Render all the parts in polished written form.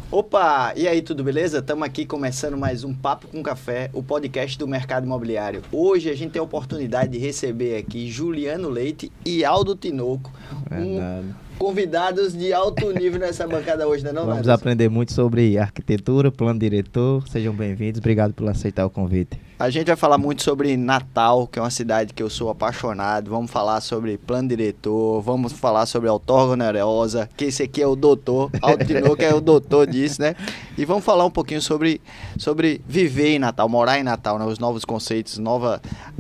Opa, e aí, tudo beleza? Estamos aqui começando mais um Papo com Café, o podcast do mercado imobiliário. Hoje a gente tem a oportunidade de receber aqui Juliano Leite e Aldo Tinoco, convidados de alto nível nessa bancada hoje, não é? Vamos aprender muito sobre arquitetura, plano diretor. Sejam bem-vindos, obrigado por aceitar o convite. A gente vai falar muito sobre Natal, que é uma cidade que eu sou apaixonado. Vamos falar sobre plano diretor, vamos falar sobre ortogonerosa, que esse aqui é o doutor, Aldo Tinoco é o doutor disso, né? E vamos falar um pouquinho sobre viver em Natal, morar em Natal, né? Os novos conceitos,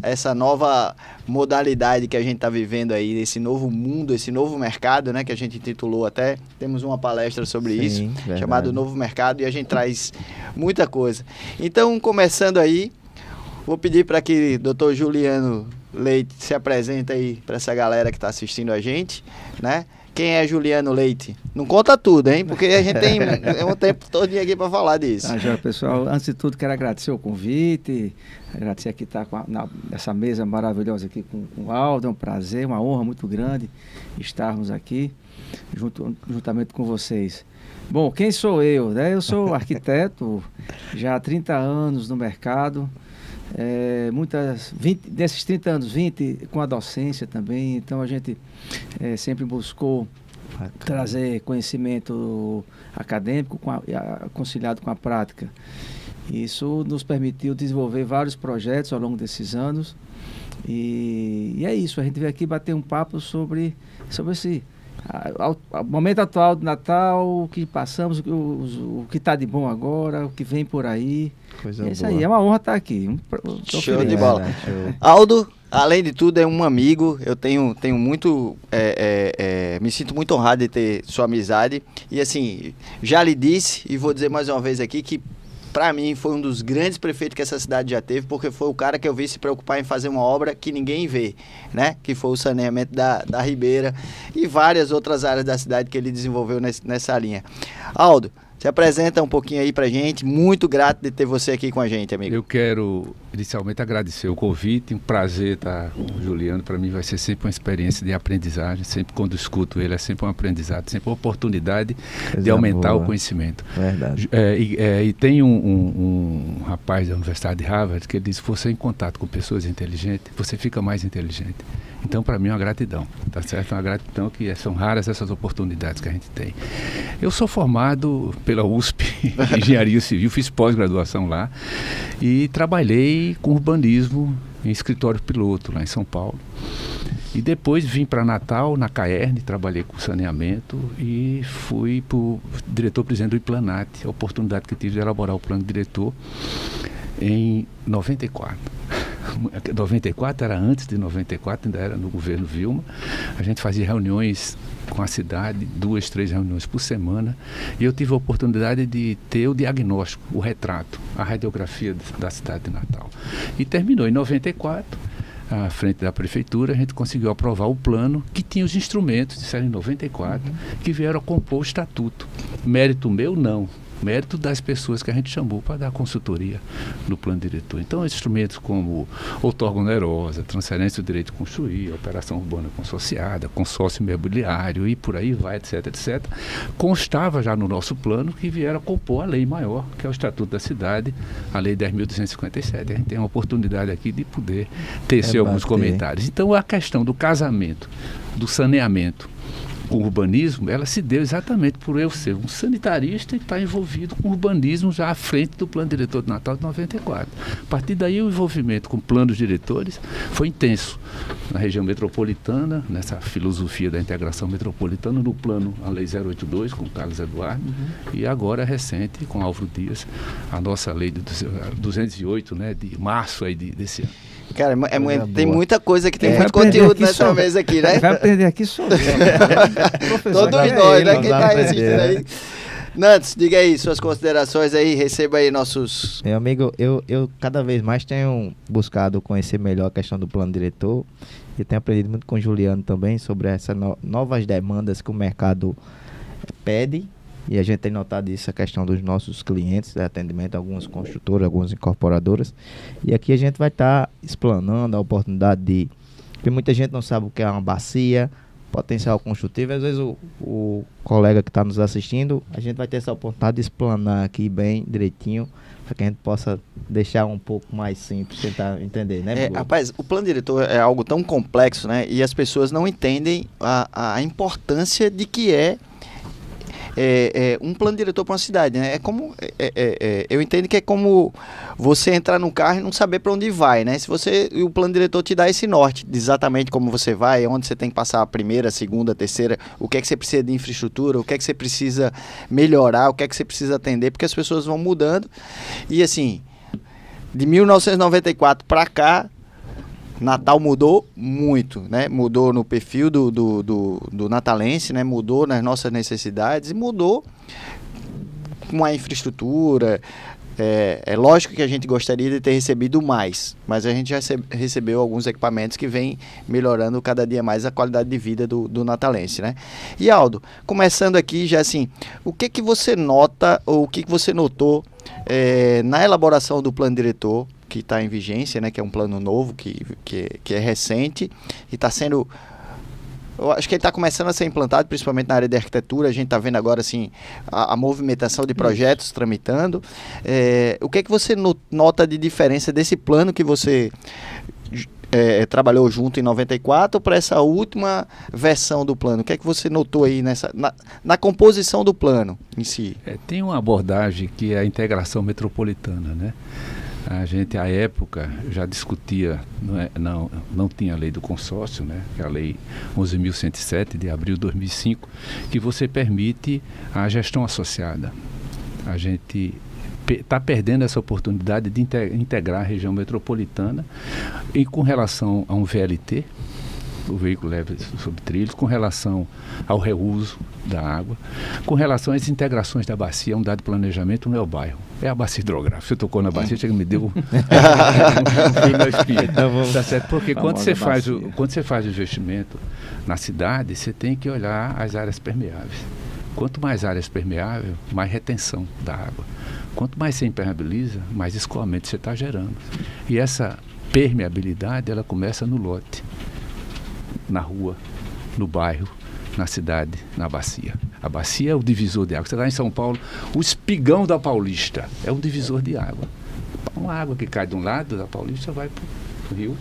essa nova modalidade que a gente está vivendo aí, esse novo mundo, esse novo mercado, né? Que a gente intitulou até, temos uma palestra sobre isso, chamado Novo Mercado, e a gente traz muita coisa. Então, começando aí, vou pedir para que o Dr. Juliano Leite se apresente aí para essa galera que está assistindo a gente, né? Quem é Juliano Leite? Não conta tudo, hein? Porque a gente tem um tempo todo aqui para falar disso. Já, pessoal, antes de tudo quero agradecer o convite, agradecer aqui estar nessa mesa maravilhosa aqui com o Aldo, é um prazer, uma honra muito grande estarmos aqui juntamente com vocês. Bom, quem sou eu? Né? Eu sou arquiteto, já há 30 anos no mercado. Desses 30 anos, 20 com a docência também, então a gente sempre buscou trazer conhecimento acadêmico conciliado com a prática. Isso nos permitiu desenvolver vários projetos ao longo desses anos e é isso, a gente veio aqui bater um papo sobre esse o momento atual do Natal, o que passamos, o que está de bom agora, o que vem por aí. Coisa isso boa. Aí, é uma honra estar aqui. Show de bola. Aldo, além de tudo, é um amigo, eu tenho muito, me sinto muito honrado de ter sua amizade. E assim, já lhe disse, e vou dizer mais uma vez aqui, que para mim foi um dos grandes prefeitos que essa cidade já teve, porque foi o cara que eu vi se preocupar em fazer uma obra que ninguém vê, né? Que foi o saneamento da Ribeira e várias outras áreas da cidade que ele desenvolveu nessa linha. Aldo, se apresenta um pouquinho aí pra gente, muito grato de ter você aqui com a gente, amigo. Eu quero inicialmente agradecer o convite, um prazer estar com o Juliano, para mim vai ser sempre uma experiência de aprendizagem, sempre quando escuto ele é sempre um aprendizado, sempre uma oportunidade de aumentar o conhecimento. Verdade. E tem um rapaz da Universidade de Harvard que ele diz, você em contato com pessoas inteligentes, você fica mais inteligente. Então, para mim, é uma gratidão, tá certo? Uma gratidão que são raras essas oportunidades que a gente tem. Eu sou formado pela USP, em Engenharia Civil, fiz pós-graduação lá e trabalhei com urbanismo em escritório piloto lá em São Paulo. E depois vim para Natal, na Caerne, trabalhei com saneamento e fui diretor-presidente do Iplanat, a oportunidade que tive de elaborar o plano diretor em 94. 94 era antes de 94, ainda era no governo Vilma. A gente fazia reuniões com a cidade, 2, 3 reuniões por semana, e eu tive a oportunidade de ter o diagnóstico, o retrato, a radiografia da cidade de Natal. E terminou em 94, à frente da prefeitura, a gente conseguiu aprovar o plano que tinha os instrumentos, disseram em 94, que vieram a compor o estatuto. Mérito meu, não. Mérito das pessoas que a gente chamou para dar consultoria no plano diretor. Então, instrumentos como ortogonerosa, transferência do direito de construir, operação urbana consorciada, consórcio imobiliário e por aí vai, etc, etc, constava já no nosso plano que vieram a compor a lei maior, que é o Estatuto da Cidade, a Lei 10.257. A gente tem a oportunidade aqui de poder tecer alguns comentários. Então, a questão do casamento, do saneamento, com o urbanismo, ela se deu exatamente por eu ser um sanitarista e estar envolvido com urbanismo já à frente do plano diretor de Natal de 94. A partir daí o envolvimento com planos diretores foi intenso na região metropolitana, nessa filosofia da integração metropolitana, no plano a Lei 082 com Carlos Eduardo e agora recente com Álvaro Dias, a nossa Lei de 208, né, de março aí desse ano. Cara, tem muita coisa que tem muito conteúdo nessa mesa aqui, né? Vai aprender aqui sobre. Todos nós, né? Quem tá assistindo aí. Nantes, diga aí suas considerações aí, receba aí nossos... Meu amigo, eu cada vez mais tenho buscado conhecer melhor a questão do plano diretor e tenho aprendido muito com o Juliano também sobre essas novas demandas que o mercado pede. E a gente tem notado isso, a questão dos nossos clientes de atendimento, algumas construtoras, algumas incorporadoras. E aqui a gente vai estar explanando a oportunidade de... Porque muita gente não sabe o que é uma bacia, potencial construtivo. Às vezes o colega que está nos assistindo, a gente vai ter essa oportunidade de explanar aqui bem direitinho, para que a gente possa deixar um pouco mais simples, tentar entender, né? Rapaz, o plano diretor é algo tão complexo, né? E as pessoas não entendem a importância de que é um plano diretor para uma cidade, né? Eu entendo que é como você entrar num carro e não saber para onde vai, né? O plano diretor te dá esse norte de exatamente como você vai, onde você tem que passar a primeira, a segunda, a terceira, o que é que você precisa de infraestrutura, o que é que você precisa melhorar, o que é que você precisa atender, porque as pessoas vão mudando. E assim, de 1994 para cá, Natal mudou muito, né? Mudou no perfil do natalense, né? Mudou nas nossas necessidades e mudou com a infraestrutura. É lógico que a gente gostaria de ter recebido mais, mas a gente já recebeu alguns equipamentos que vêm melhorando cada dia mais a qualidade de vida do natalense, né? E Aldo, começando aqui já assim, o que você nota ou o que você notou na elaboração do plano diretor que está em vigência, né, que é um plano novo, que é recente e está sendo... Eu acho que ele está começando a ser implantado, principalmente na área de arquitetura. A gente está vendo agora assim, a movimentação de projetos tramitando. O que é que você nota de diferença desse plano que você trabalhou junto em 94 para essa última versão do plano? O que é que você notou aí na composição do plano em si? Tem uma abordagem que é a integração metropolitana, né? A gente, à época, já discutia, não tinha a lei do consórcio, né, que é a lei 11.107, de abril de 2005, que você permite a gestão associada. A gente está perdendo essa oportunidade de integrar a região metropolitana e com relação a um VLT, o veículo leve sobre trilhos, com relação ao reuso da água, com relação às integrações da bacia. Um dado de planejamento não é o bairro, é a bacia hidrográfica. Você tocou na bacia, chega e me deu um fio na espinha. Tá certo? Porque quando você faz o investimento na cidade, você tem que olhar as áreas permeáveis. Quanto mais áreas permeáveis, mais retenção da água. Quanto mais você impermeabiliza, mais escoamento você está gerando. E essa permeabilidade, ela começa no lote, na rua, no bairro, na cidade, na bacia. A bacia é o divisor de água. Você está em São Paulo, o Espigão da Paulista é um divisor de água. Uma água que cai de um lado da Paulista vai para o rio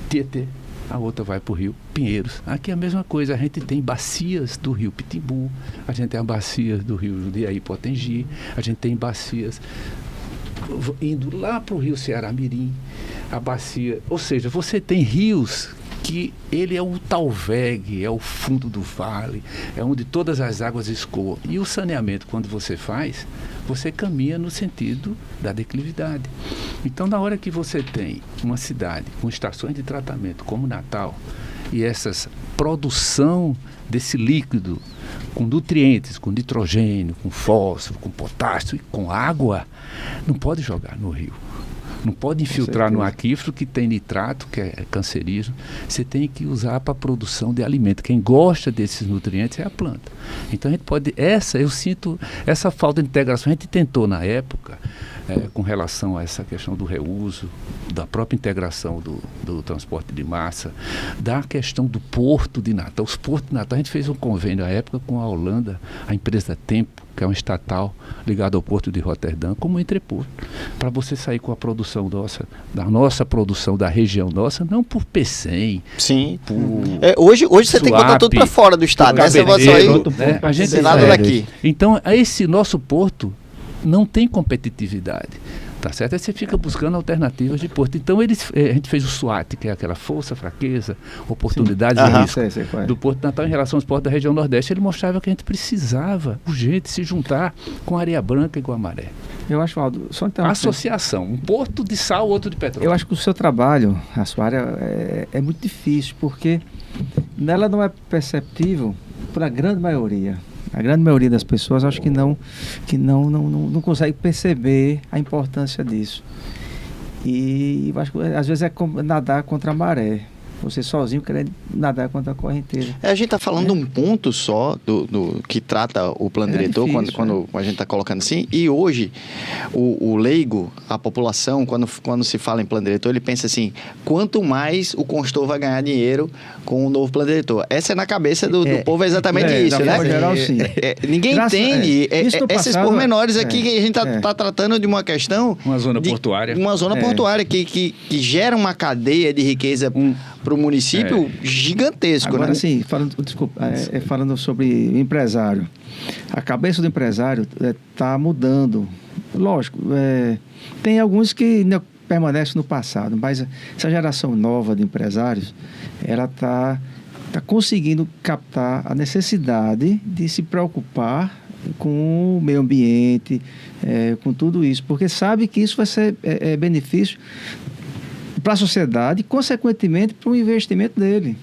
Tietê, a outra vai para o rio Pinheiros. Aqui é a mesma coisa, a gente tem bacias do rio Pitimbu, a gente tem bacias do rio Jundiaí-Potengi, a gente tem bacias indo lá para o rio Ceará-Mirim, a bacia, ou seja, você tem rios que ele é o talvegue, é o fundo do vale, é onde todas as águas escoam. E o saneamento, quando você faz, você caminha no sentido da declividade. Então, na hora que você tem uma cidade com estações de tratamento como Natal, e essa produção desse líquido com nutrientes, com nitrogênio, com fósforo, com potássio e com água, não pode jogar no rio. Não pode infiltrar no aquífero que tem nitrato, que é cancerígeno. Você tem que usar para a produção de alimento. Quem gosta desses nutrientes é a planta. Então a gente pode... eu sinto essa falta de integração. A gente tentou na época, com relação a essa questão do reuso, da própria integração do transporte de massa, da questão do porto de Natal. Os portos de Natal, a gente fez um convênio à época com a Holanda, a empresa Tempo, que é uma estatal ligada ao porto de Roterdã, como entreporto, para você sair com a produção da nossa produção da região nossa, não por P100. Sim. Hoje você tem que botar tudo para fora do estado, né? Você vai sair, né? A gente nada daqui. Então, esse nosso porto não tem competitividade. Tá certo? Aí você fica buscando alternativas de porto. Então, a gente fez o SWAT, que é aquela força, fraqueza, oportunidades e risco do Porto de Natal em relação aos portos da região Nordeste. Ele mostrava que a gente precisava, urgente, se juntar com a Areia Branca e Guamaré. Eu acho, Aldo, só então... Associação, um porto de sal, outro de petróleo. Eu acho que o seu trabalho, a sua área, é muito difícil, porque nela não é perceptível para a grande maioria. A grande maioria das pessoas acho que não consegue perceber a importância disso. E acho que às vezes é nadar contra a maré. Você sozinho querendo nadar contra a correnteza. A gente está falando de um ponto só do que trata o plano diretor, difícil, quando a gente está colocando assim. E hoje, o leigo, a população, quando se fala em plano diretor, ele pensa assim, quanto mais o consultor vai ganhar dinheiro com o novo plano diretor. Essa é na cabeça do povo exatamente isso, da né? forma geral, sim. Ninguém entende Isso no esses passado, pormenores aqui que a gente está tratando de uma questão... Uma zona portuária. Uma zona portuária que gera uma cadeia de riqueza para o município gigantesco, Agora, né? sim, falando sobre o empresário. A cabeça do empresário está mudando. Lógico, tem alguns que ainda permanecem no passado, mas essa geração nova de empresários, ela está conseguindo captar a necessidade de se preocupar com o meio ambiente, com tudo isso, porque sabe que isso vai ser benefício para a sociedade e, consequentemente, para o investimento dele.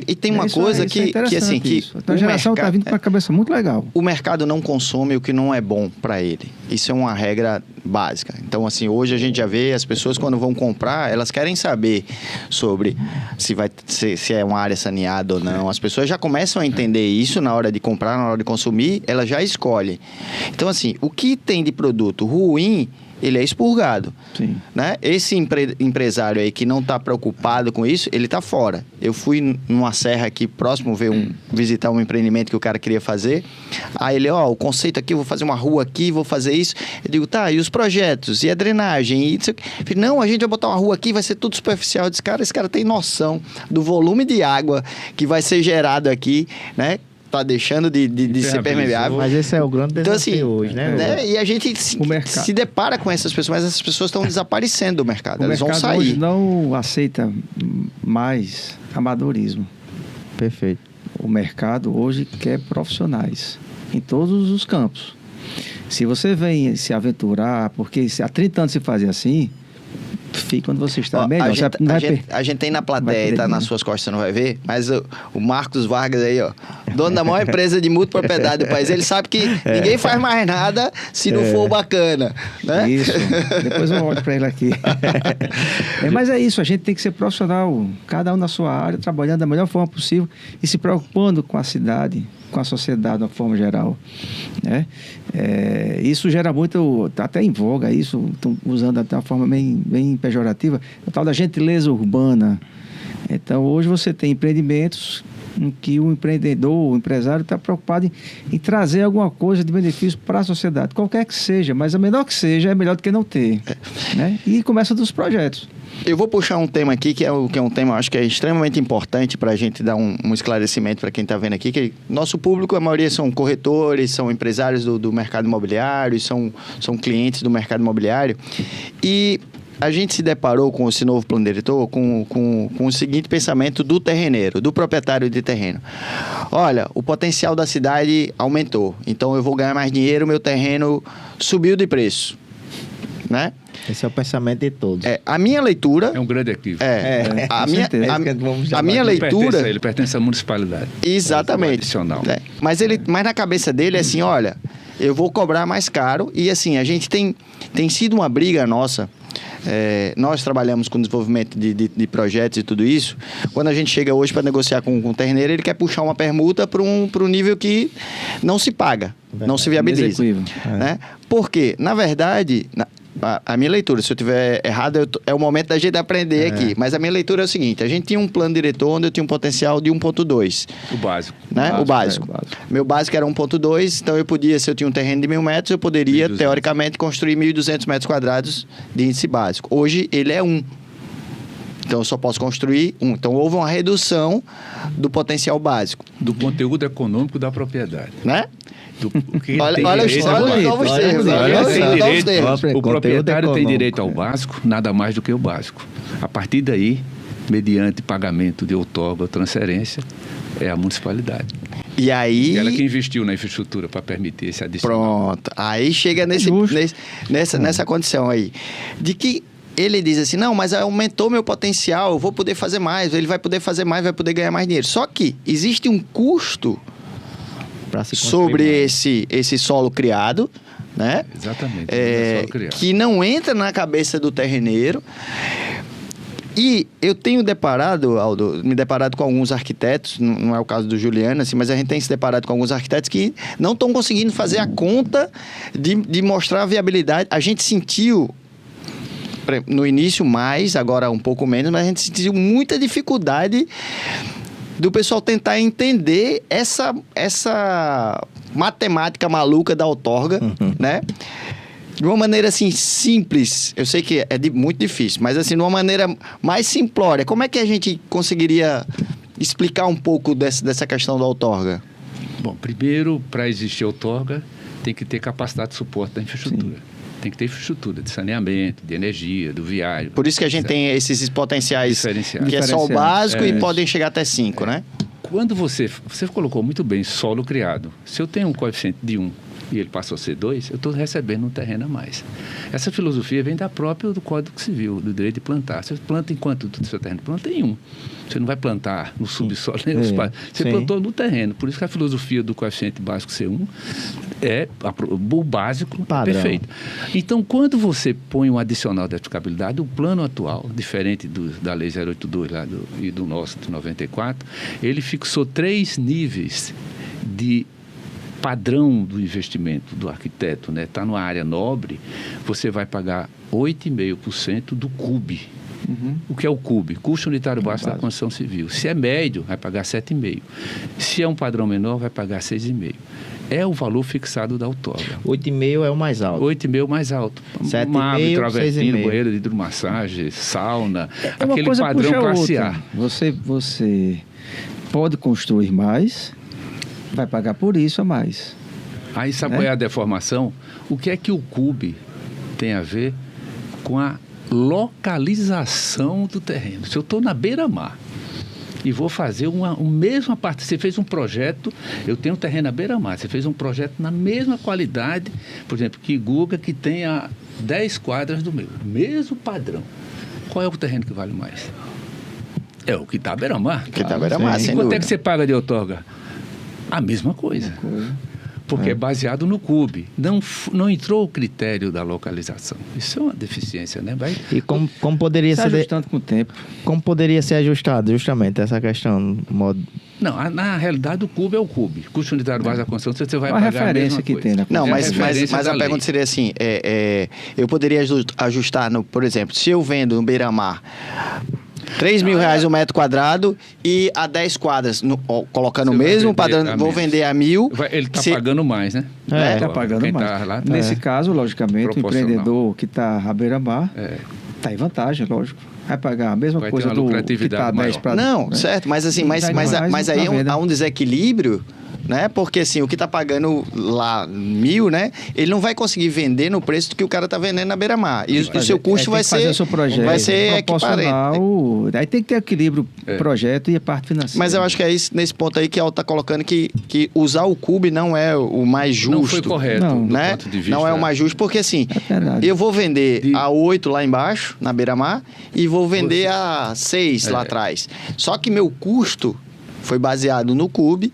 E tem uma coisa que assim, que a geração está vindo com a cabeça muito legal. O mercado não consome o que não é bom para ele. Isso é uma regra básica. Então, assim, hoje a gente já vê as pessoas quando vão comprar, elas querem saber sobre se é uma área saneada ou não. As pessoas já começam a entender isso na hora de comprar, na hora de consumir, ela já escolhe. Então, assim, o que tem de produto ruim, ele é expurgado. Sim. Né? Esse empresário aí que não está preocupado com isso, ele está fora. Eu fui numa serra aqui próximo visitar um empreendimento que o cara queria fazer. Aí ele, o conceito aqui, eu vou fazer uma rua aqui, vou fazer isso. Eu digo, tá, e os projetos? E a drenagem? E isso aqui? Eu falei, não, a gente vai botar uma rua aqui, vai ser tudo superficial. Eu disse, esse cara tem noção do volume de água que vai ser gerado aqui, né? Tá deixando de ser permeável. Mas esse é o grande desafio então, assim, hoje, né? E a gente se depara com essas pessoas, mas essas pessoas estão desaparecendo do mercado. Elas vão sair. Hoje não aceita mais amadorismo. Perfeito. O mercado hoje quer profissionais em todos os campos. Se você vem se aventurar, porque há 30 anos se fazia assim, fica quando você está melhor. A gente tem na plateia, tá nas suas costas, você não vai ver, mas o Marcos Vargas aí, dono da maior empresa de multipropriedade do país, ele sabe que ninguém faz mais nada se não for bacana, né? Isso, depois eu olho para ele aqui. Mas é isso, a gente tem que ser profissional, cada um na sua área, trabalhando da melhor forma possível e se preocupando com a cidade, com a sociedade de uma forma geral, né? Isso gera muito, tá até em voga isso, estão usando até uma forma bem pejorativa, o tal da gentileza urbana. Então hoje você tem empreendimentos em que o empreendedor, o empresário está preocupado em trazer alguma coisa de benefício para a sociedade, qualquer que seja, mas a menor que seja é melhor do que não ter, né? E começa dos projetos. Eu vou puxar um tema aqui que é um tema, acho que é extremamente importante para a gente dar um esclarecimento para quem está vendo aqui, que nosso público, a maioria são corretores, são empresários do mercado imobiliário, são clientes do mercado imobiliário, e a gente se deparou com esse novo plano diretor com o seguinte pensamento do terreneiro, do proprietário de terreno. Olha, o potencial da cidade aumentou, então eu vou ganhar mais dinheiro, meu terreno subiu de preço, né? Esse é o pensamento de todos. A minha leitura... É um grande equívoco. A minha leitura... Ele pertence à municipalidade. Exatamente. Adicional. Mas na cabeça dele é assim, olha, eu vou cobrar mais caro. E assim, a gente tem sido uma briga nossa. Nós trabalhamos com desenvolvimento de projetos e tudo isso. Quando a gente chega hoje para negociar com o terneiro, ele quer puxar uma permuta para um nível que não se paga, não se viabiliza. Né? Porque, na verdade... A minha leitura, se eu estiver errado, é o momento da gente aprender aqui. Mas a minha leitura é o seguinte: a gente tinha um plano diretor onde eu tinha um potencial de 1,2. O básico. Né? O básico. Meu básico era 1,2, então eu podia, se eu tinha um terreno de 1.000 metros, eu poderia, 1.200. Teoricamente, construir 1.200 metros quadrados de índice básico. Hoje, ele é 1. Então, eu só posso construir 1. Então, houve uma redução do potencial básico. Do conteúdo econômico da propriedade. Né? Olha os termos. O proprietário tem direito ao básico, nada mais do que o básico. A partir daí, mediante pagamento de outorga ou transferência, é a municipalidade. E aí... Ela que investiu na infraestrutura para permitir esse adicional. Pronto. Aí chega nessa condição aí. De que ele diz assim, não, mas aumentou meu potencial, eu vou poder fazer mais, ele vai poder fazer mais, vai poder ganhar mais dinheiro. Só que existe um custo sobre esse solo criado, né? Exatamente. Que não entra na cabeça do terreneiro. E eu tenho deparado, Aldo, me deparado com alguns arquitetos, não é o caso do Juliano, assim, mas a gente tem se deparado com alguns arquitetos que não estão conseguindo fazer a conta de mostrar a viabilidade. A gente sentiu no início mais, agora um pouco menos, mas a gente sentiu muita dificuldade do pessoal tentar entender essa matemática maluca da outorga, né? De uma maneira, assim, simples. Eu sei que é muito difícil, mas, assim, de uma maneira mais simplória. Como é que a gente conseguiria explicar um pouco dessa questão da outorga? Bom, primeiro, para existir outorga, tem que ter capacidade de suporte da infraestrutura. Sim. Tem que ter infraestrutura de saneamento, de energia, do viário. Por isso que a gente tem esses potenciais diferenciais. Que é só o básico e podem chegar até 5, né? Quando você colocou muito bem solo criado, se eu tenho um coeficiente de 1 e ele passou a ser 2, eu estou recebendo um terreno a mais. Essa filosofia vem da própria do Código Civil, do direito de plantar. Você planta em quanto do seu terreno? Planta em 1. Você não vai plantar no subsolo nem no espaço. Você plantou no terreno. Por isso que a filosofia do coeficiente básico ser 1 é o básico perfeito. Então, quando você põe um adicional de aplicabilidade, o plano atual, diferente da Lei 082 lá e do nosso de 94, ele fixou 3 níveis de padrão do investimento do arquiteto, né? Está numa área nobre, você vai pagar 8,5% do CUB. O que é o CUB? Custo unitário básico da construção civil. Se é médio, vai pagar 7,5%. Se é um padrão menor, vai pagar 6,5%. É o valor fixado da outorga. 8,5% é o mais alto. 8,5% é o mais alto. 7,5%, travertino, banheiro de hidromassagem, sauna, uma aquele coisa padrão classe A. Você pode construir mais, vai pagar por isso a mais. Aí sabe qual é a deformação? O que é que o CUB tem a ver com a localização do terreno? Se eu estou na beira-mar e vou fazer uma mesma parte, você fez um projeto, eu tenho um terreno à beira-mar, você fez um projeto na mesma qualidade, por exemplo, que Guga, que tenha 10 quadras do meu, mesmo padrão. Qual é o terreno que vale mais? É o que está à beira-mar. Que está à beira-mar, sem quanto dúvida. É que você paga de outorga? A mesma coisa. Porque é baseado no CUB. Não entrou o critério da localização. Isso é uma deficiência, né? E como poderia ser ajustando com o tempo. Como poderia ser ajustado justamente essa questão no modo... Não, na realidade o CUB é o CUB. Custo unitário base da construção, você vai uma pagar a referência mesma que coisa. tem na Não, mas a lei. pergunta seria assim, eu poderia ajustar, por exemplo, se eu vendo no beira-mar R$3.000 o metro quadrado e a 10 quadras, colocando o mesmo padrão, vou vender a 1.000. Ele está pagando mais, né? Está pagando quem mais. Tá lá, Nesse caso, logicamente, o empreendedor que está à beira-mar está em vantagem, lógico. Vai pagar a mesma coisa do que está 10 para... Não, né? Certo, mas assim, mas aí há um desequilíbrio, né? Porque assim, o que está pagando lá 1.000, né? Ele não vai conseguir vender no preço que o cara está vendendo na beira-mar. E o seu custo vai ser proporcional. Aí tem que ter equilíbrio projeto e a parte financeira. Mas eu acho que é nesse ponto aí que ela está colocando que usar o CUB não é o mais justo. Não foi correto, né? Do ponto de vista. Não é o mais justo, porque assim, eu vou vender a 8 lá embaixo, na beira-mar, e vou vender a 6 lá atrás. Só que meu custo foi baseado no CUB.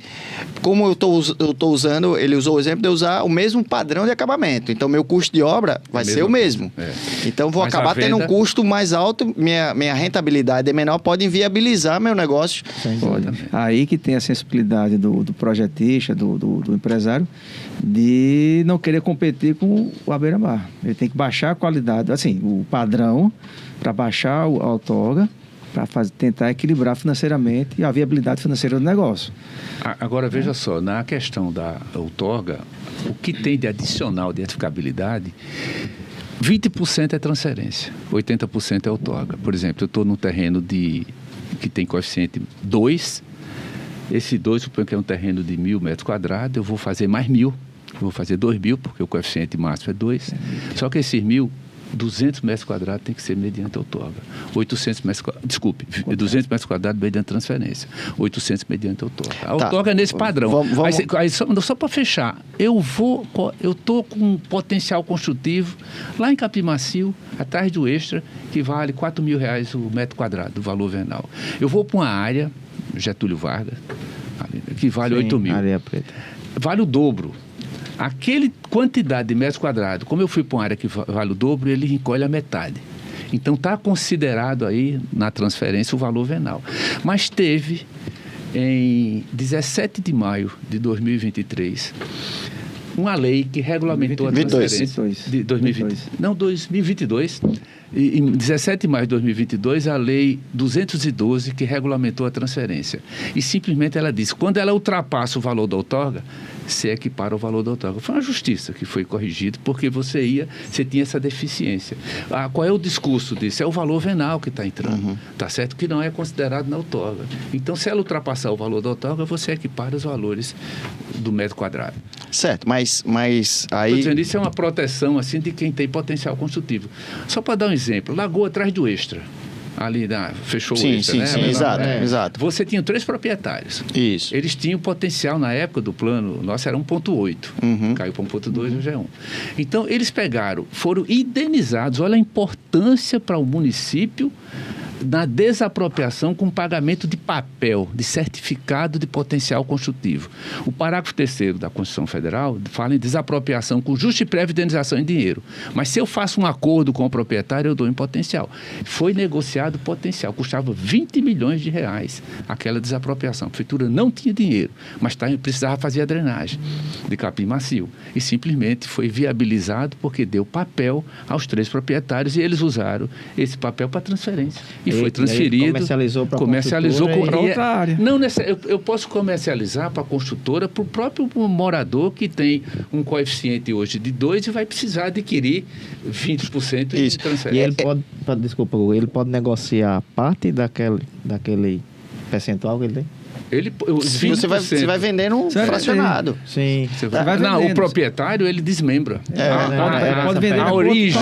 Como eu tô usando, ele usou o exemplo de eu usar o mesmo padrão de acabamento. Então, meu custo de obra vai ser o mesmo. Então, vou acabar tendo um custo mais alto, minha rentabilidade é menor, pode inviabilizar meu negócio. Pode. Aí que tem a sensibilidade do projetista, do empresário, de não querer competir com o beira-mar. Ele tem que baixar a qualidade, assim, o padrão, para baixar a outorga, para tentar equilibrar financeiramente a viabilidade financeira do negócio. Agora, veja só, na questão da outorga, o que tem de adicional de edificabilidade, 20% é transferência, 80% é outorga. Por exemplo, eu estou num terreno que tem coeficiente 2, esse 2, suponho que é um terreno de 1.000 metros quadrados, eu vou fazer mais 1.000, eu vou fazer 2.000, porque o coeficiente máximo é 2, só que esses 1.000, 200 metros quadrados tem que ser mediante outorga. 200 metros quadrados mediante transferência. 800 mediante outorga. A outorga é nesse padrão. Aí só para fechar, eu estou com um potencial construtivo lá em Capim Macio, atrás do Extra, que vale R$4.000 o metro quadrado, do valor venal. Eu vou para uma área, Getúlio Vargas, que vale 8.000. Areia preta. Vale o dobro. Aquele quantidade de metros quadrados, como eu fui para uma área que vale o dobro, ele recolhe a metade. Então está considerado aí na transferência o valor venal. Mas teve, em 17 de maio de 2023, uma lei que regulamentou a transferência... 2022. Em 17 de maio de 2022, a lei 212, que regulamentou a transferência. E simplesmente ela disse, quando ela ultrapassa o valor da outorga, se equipara ao valor da outorga. Foi uma justiça que foi corrigida, porque você tinha essa deficiência. Qual é o discurso disso? É o valor venal que está entrando, tá certo? Que não é considerado na outorga. Então, se ela ultrapassar o valor da outorga, você equipara os valores do metro quadrado. Certo, mas aí... Estou dizendo, isso é uma proteção assim, de quem tem potencial construtivo. Só para dar um exemplo, Lagoa atrás do Extra. Ali fechou o Extra, né? Sim, exato. Você tinha 3 proprietários. Isso. Eles tinham potencial na época do plano, nosso era 1,8. Caiu para 1,2, hoje é 1. Então, eles foram indenizados. Olha a importância para o município na desapropriação com pagamento de papel, de certificado de potencial construtivo. O parágrafo 3º da Constituição Federal fala em desapropriação com justa e prévia indenização em dinheiro. Mas se eu faço um acordo com o proprietário, eu dou em potencial. Foi negociado potencial, custava 20 milhões de reais aquela desapropriação. A prefeitura não tinha dinheiro, mas precisava fazer a drenagem de capim macio. E simplesmente foi viabilizado porque deu papel aos 3 proprietários e eles usaram esse papel para transferência. E foi transferido. Comercializou para outra área. Não, eu posso comercializar para a construtora, para o próprio morador que tem um coeficiente hoje de 2 e vai precisar adquirir 20% em transferência. E ele pode negociar parte daquele percentual que ele tem? Você vai vendendo fracionado. Sim. O proprietário, ele desmembra. Pode vender a origem,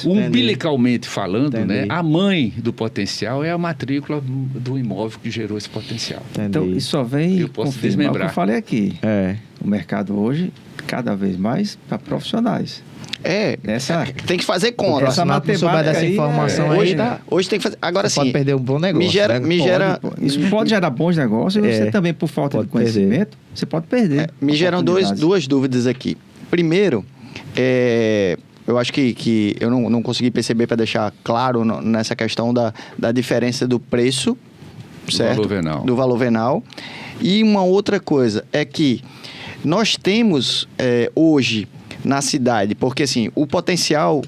umbilicalmente falando, né, a mãe do potencial é a matrícula do imóvel que gerou esse potencial. Entendi. Então, isso só vem confirmar o que eu falei aqui. O mercado hoje, cada vez mais, para profissionais. Tem que fazer conta. Essa matemática dessa informação hoje tem que fazer. Agora sim. Pode perder um bom negócio. Isso pode gerar bons negócios. Você também, por falta de conhecimento, você pode perder. Me geram duas dúvidas aqui. Primeiro, eu acho que eu não consegui perceber para deixar claro nessa questão da diferença do preço, certo? Do valor venal. E uma outra coisa é que nós temos hoje na cidade, porque assim, o potencial,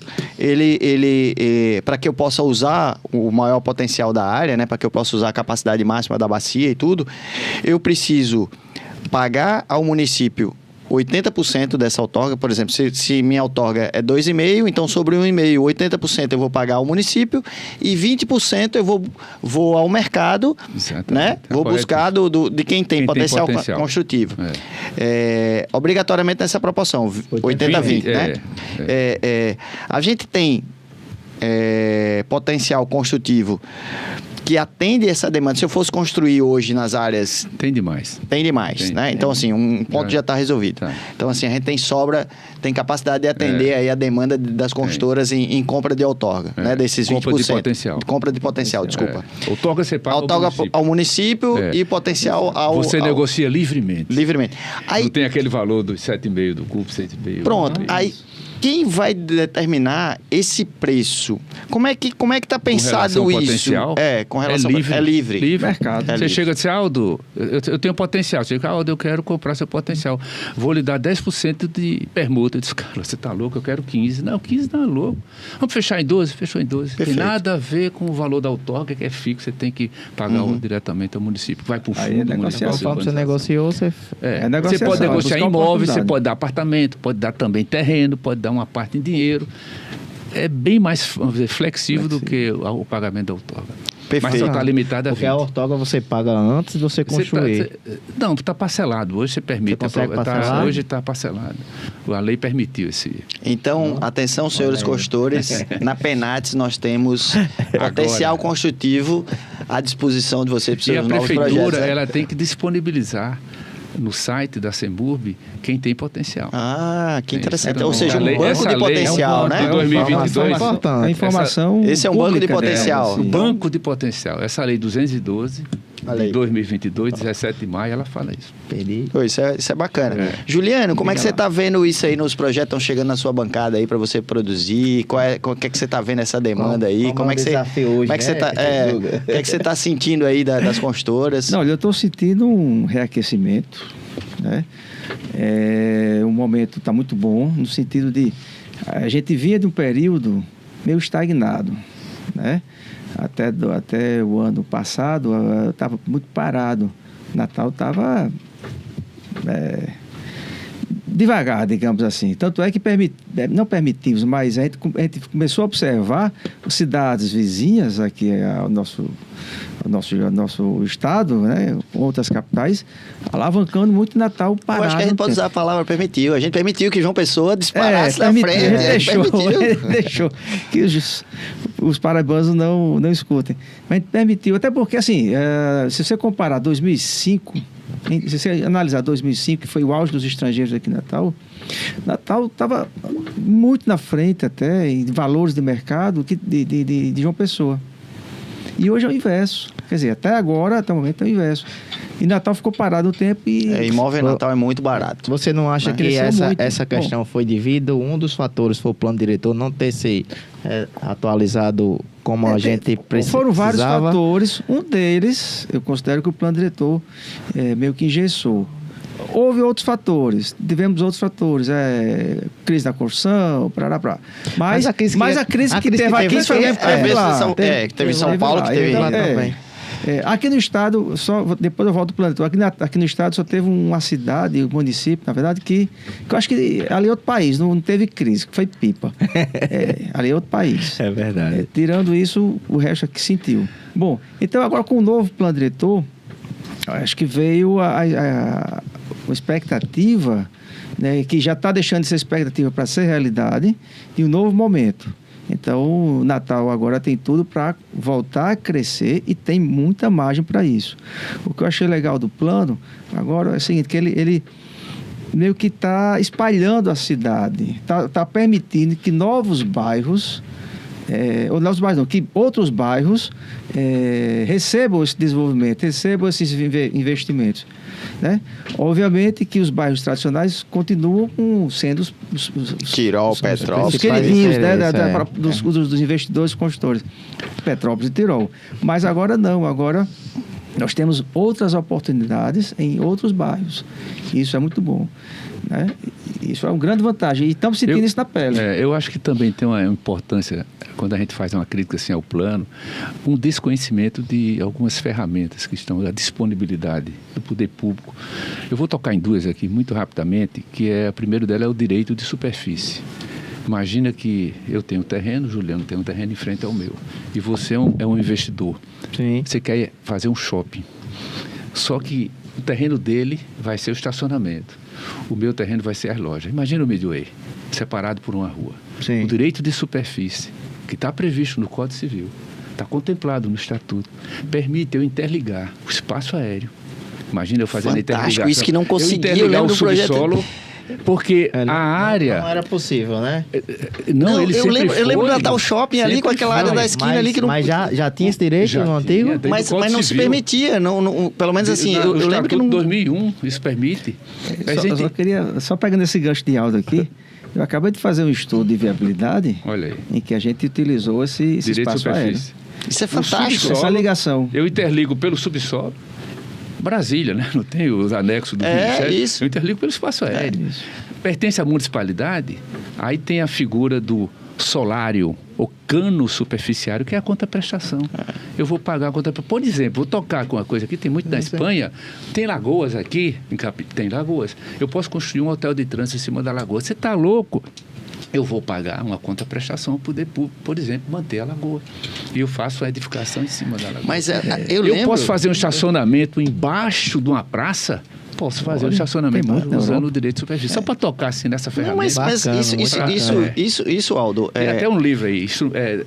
para que eu possa usar o maior potencial da área, né, para que eu possa usar a capacidade máxima da bacia e tudo, eu preciso pagar ao município 80% dessa outorga. Por exemplo, se minha outorga é 2,5, então sobre 1,5, 80% eu vou pagar ao município e 20% eu vou ao mercado, né? Vou buscar de quem tem potencial construtivo. Obrigatoriamente nessa proporção, 80-20, né? A gente tem potencial construtivo que atende essa demanda. Se eu fosse construir hoje nas áreas... Tem demais, né? Então, assim, um ponto já está resolvido. Então, assim, a gente tem tem capacidade de atender aí a demanda das construtoras em compra de outorga, né? Desses 20%. Compra de potencial, desculpa. Outorga você paga ao município e potencial Você negocia livremente. Aí, não tem aquele valor dos 7,5 do cubo, 6,5. Pronto, aí... Quem vai determinar esse preço? Como é que está pensado isso? Potencial, com relação é livre. Mercado. Você chega e diz, Aldo, eu tenho potencial. Você diz, Aldo, eu quero comprar seu potencial. Vou lhe dar 10% de permuta. Eu disse, cara, você está louco? Eu quero 15. Não, 15 não é louco. Vamos fechar em 12? Fechou em 12. Tem nada a ver com o valor da outorga, que é fixo. Você tem que pagar diretamente ao município. Vai para o fundo do município. Você negociou, você pode negociar imóveis, você pode dar apartamento, pode dar também terreno, pode dar uma parte em dinheiro. É bem mais flexível do que o pagamento da outorga. Perfeito. Mas só está limitado a 20. Porque a outorga você paga antes de você construir. Não, está parcelado. Hoje você permite. Hoje está parcelado. A lei permitiu esse... Então, atenção, senhores construtores. Na Penates nós temos potencial construtivo à disposição de vocês para os seus novos projetos. E a prefeitura, ela tem que disponibilizar no site da Semburb quem tem potencial. Que interessante. Ou seja, um banco de potencial, né? De 2022. A informação esse é um banco de potencial. Banco de potencial. Essa lei 212 Olha aí. de 2022, 17 de maio, ela fala isso. Pô, isso é bacana. Juliano, como é que você tá vendo isso aí nos projetos que estão chegando na sua bancada aí para você produzir? O que é que você tá vendo essa demanda aí? Como é que você tá, o que é que você tá sentindo aí das consultoras? Não, eu estou sentindo um reaquecimento, né? O momento está muito bom, no sentido de a gente vinha de um período meio estagnado, né? Até o ano passado estava muito parado. Natal estava devagar, digamos assim. Tanto é que não permitimos, mas a gente começou a observar cidades vizinhas aqui ao nosso estado, né, outras capitais, alavancando muito Natal parado. Eu acho que a gente pode usar a palavra permitiu. A gente permitiu que João Pessoa disparasse na frente. Deixou que os paraibanos não escutem. Mas a gente permitiu, até porque, assim, se você comparar 2005, se você analisar 2005, que foi o auge dos estrangeiros aqui em Natal estava muito na frente até em valores de mercado de João Pessoa. E hoje é o inverso. Quer dizer, até o momento é o inverso. E Natal ficou parado um tempo e... imóvel em Natal é muito barato. Você não acha que essa questão foi devido? Um dos fatores foi o plano diretor não ter se atualizado como a gente precisava? Foram vários fatores. Um deles, eu considero que o plano diretor meio que engessou. Houve outros fatores, tivemos outros fatores, crise da construção, mas a crise que teve aqui foi teve em São Paulo, que teve lá também. Aqui no estado, depois eu volto para o plano, aqui no estado só teve uma cidade, um município, na verdade, que eu acho que ali é outro país, não teve crise, que foi Pipa. Ali é outro país. É verdade. Tirando isso, o resto aqui sentiu. Bom, então agora com o novo plano diretor, acho que veio a expectativa, né, que já está deixando essa expectativa para ser realidade, de um novo momento. Então, o Natal agora tem tudo para voltar a crescer e tem muita margem para isso. O que eu achei legal do plano, agora, é o seguinte, que ele meio que está espalhando a cidade, está permitindo que novos bairros... que outros bairros recebam esse desenvolvimento, recebam esses investimentos, né? Obviamente que os bairros tradicionais continuam sendo os Tirol, Petrópolis, os queridinhos, né, dos investidores e construtores, Petrópolis e Tirol. Mas agora não, agora nós temos outras oportunidades em outros bairros. Isso é muito bom, né? Isso é uma grande vantagem e estamos sentindo isso na pele. Eu acho que também tem uma importância, quando a gente faz uma crítica assim ao plano, um desconhecimento de algumas ferramentas que estão à disponibilidade do poder público. Eu vou tocar em duas aqui muito rapidamente, que a primeira dela é o direito de superfície. Imagina que eu tenho um terreno, Juliano tem um terreno em frente ao meu, e você é um investidor. Sim. Você quer fazer um shopping, só que o terreno dele vai ser o estacionamento. O meu terreno vai ser as lojas. Imagina o Midway, separado por uma rua. Sim. O direito de superfície, que está previsto no Código Civil, está contemplado no Estatuto, permite eu interligar o espaço aéreo. Imagina eu fazendo interligação. Isso que não conseguia, eu interligar o subsolo, porque a área... Não era possível, né? Não, eu lembro do Natal Shopping ali, com aquela área da esquina ali que não... Mas já tinha esse direito no antigo? Mas não se permitia, pelo menos assim, eu lembro que não... Em 2001, isso permite. Só pegando esse gancho de áudio aqui, eu acabei de fazer um estudo de viabilidade. Olha aí. Em que a gente utilizou esse espaço aéreo. Isso é fantástico. Essa ligação. Eu interligo pelo subsolo. Brasília, né? Não tem os anexos do Ministério. Isso. Eu interligo pelo espaço aéreo. Pertence à municipalidade, aí tem a figura do solário, ou cano superficiário, que é a contraprestação. Eu vou pagar a contraprestação. Por exemplo, vou tocar com uma coisa aqui, tem muito na Espanha, tem lagoas aqui, tem lagoas. Eu posso construir um hotel de trânsito em cima da lagoa. Você está louco? Eu vou pagar uma contraprestação ao poder público, por exemplo, manter a lagoa. E eu faço a edificação em cima da lagoa. Mas eu posso fazer um estacionamento embaixo de uma praça? Posso fazer um estacionamento usando o direito de superfície. Só para tocar assim nessa ferramenta. Mas isso, Aldo... Tem até um livro aí,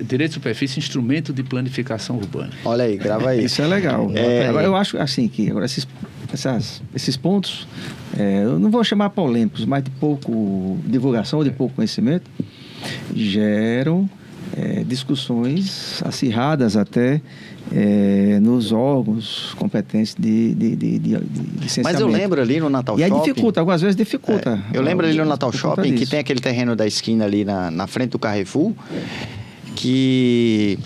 Direito de Superfície, Instrumento de Planificação Urbana. Olha aí, grava aí. Isso é legal. Agora, eu acho assim que agora esses pontos, eu não vou chamar polêmicos, mas de pouco divulgação, de pouco conhecimento, geram discussões acirradas até nos órgãos competentes de licenciamento. Mas eu lembro ali no Natal E aí Shopping... dificulta, algumas vezes dificulta. Eu lembro ali no Natal por conta Shopping que disso. tem aquele terreno da esquina ali na frente do Carrefour, que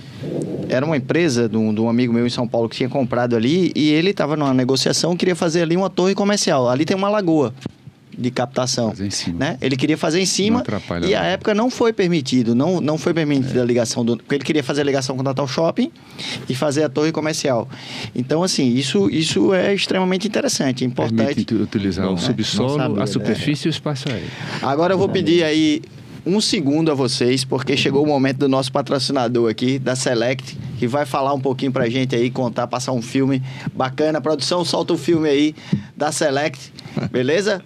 era uma empresa de um amigo meu em São Paulo que tinha comprado ali, e ele estava numa negociação e queria fazer ali uma torre comercial. Ali tem uma lagoa de captação, Fazer em cima. né? Ele queria fazer em cima, Não atrapalha e à nada. época não foi permitido, não foi permitida a ligação porque ele queria fazer a ligação com o Natal Shopping e fazer a torre comercial. Então, assim, isso é extremamente interessante, importante. Permite utilizar o Não subsolo, sabia, a superfície e o espaço aéreo. Agora eu vou pedir aí um segundo a vocês, porque chegou o momento do nosso patrocinador aqui, da Select, que vai falar um pouquinho pra gente aí, contar, passar um filme bacana. Produção, solta o filme aí da Select, beleza?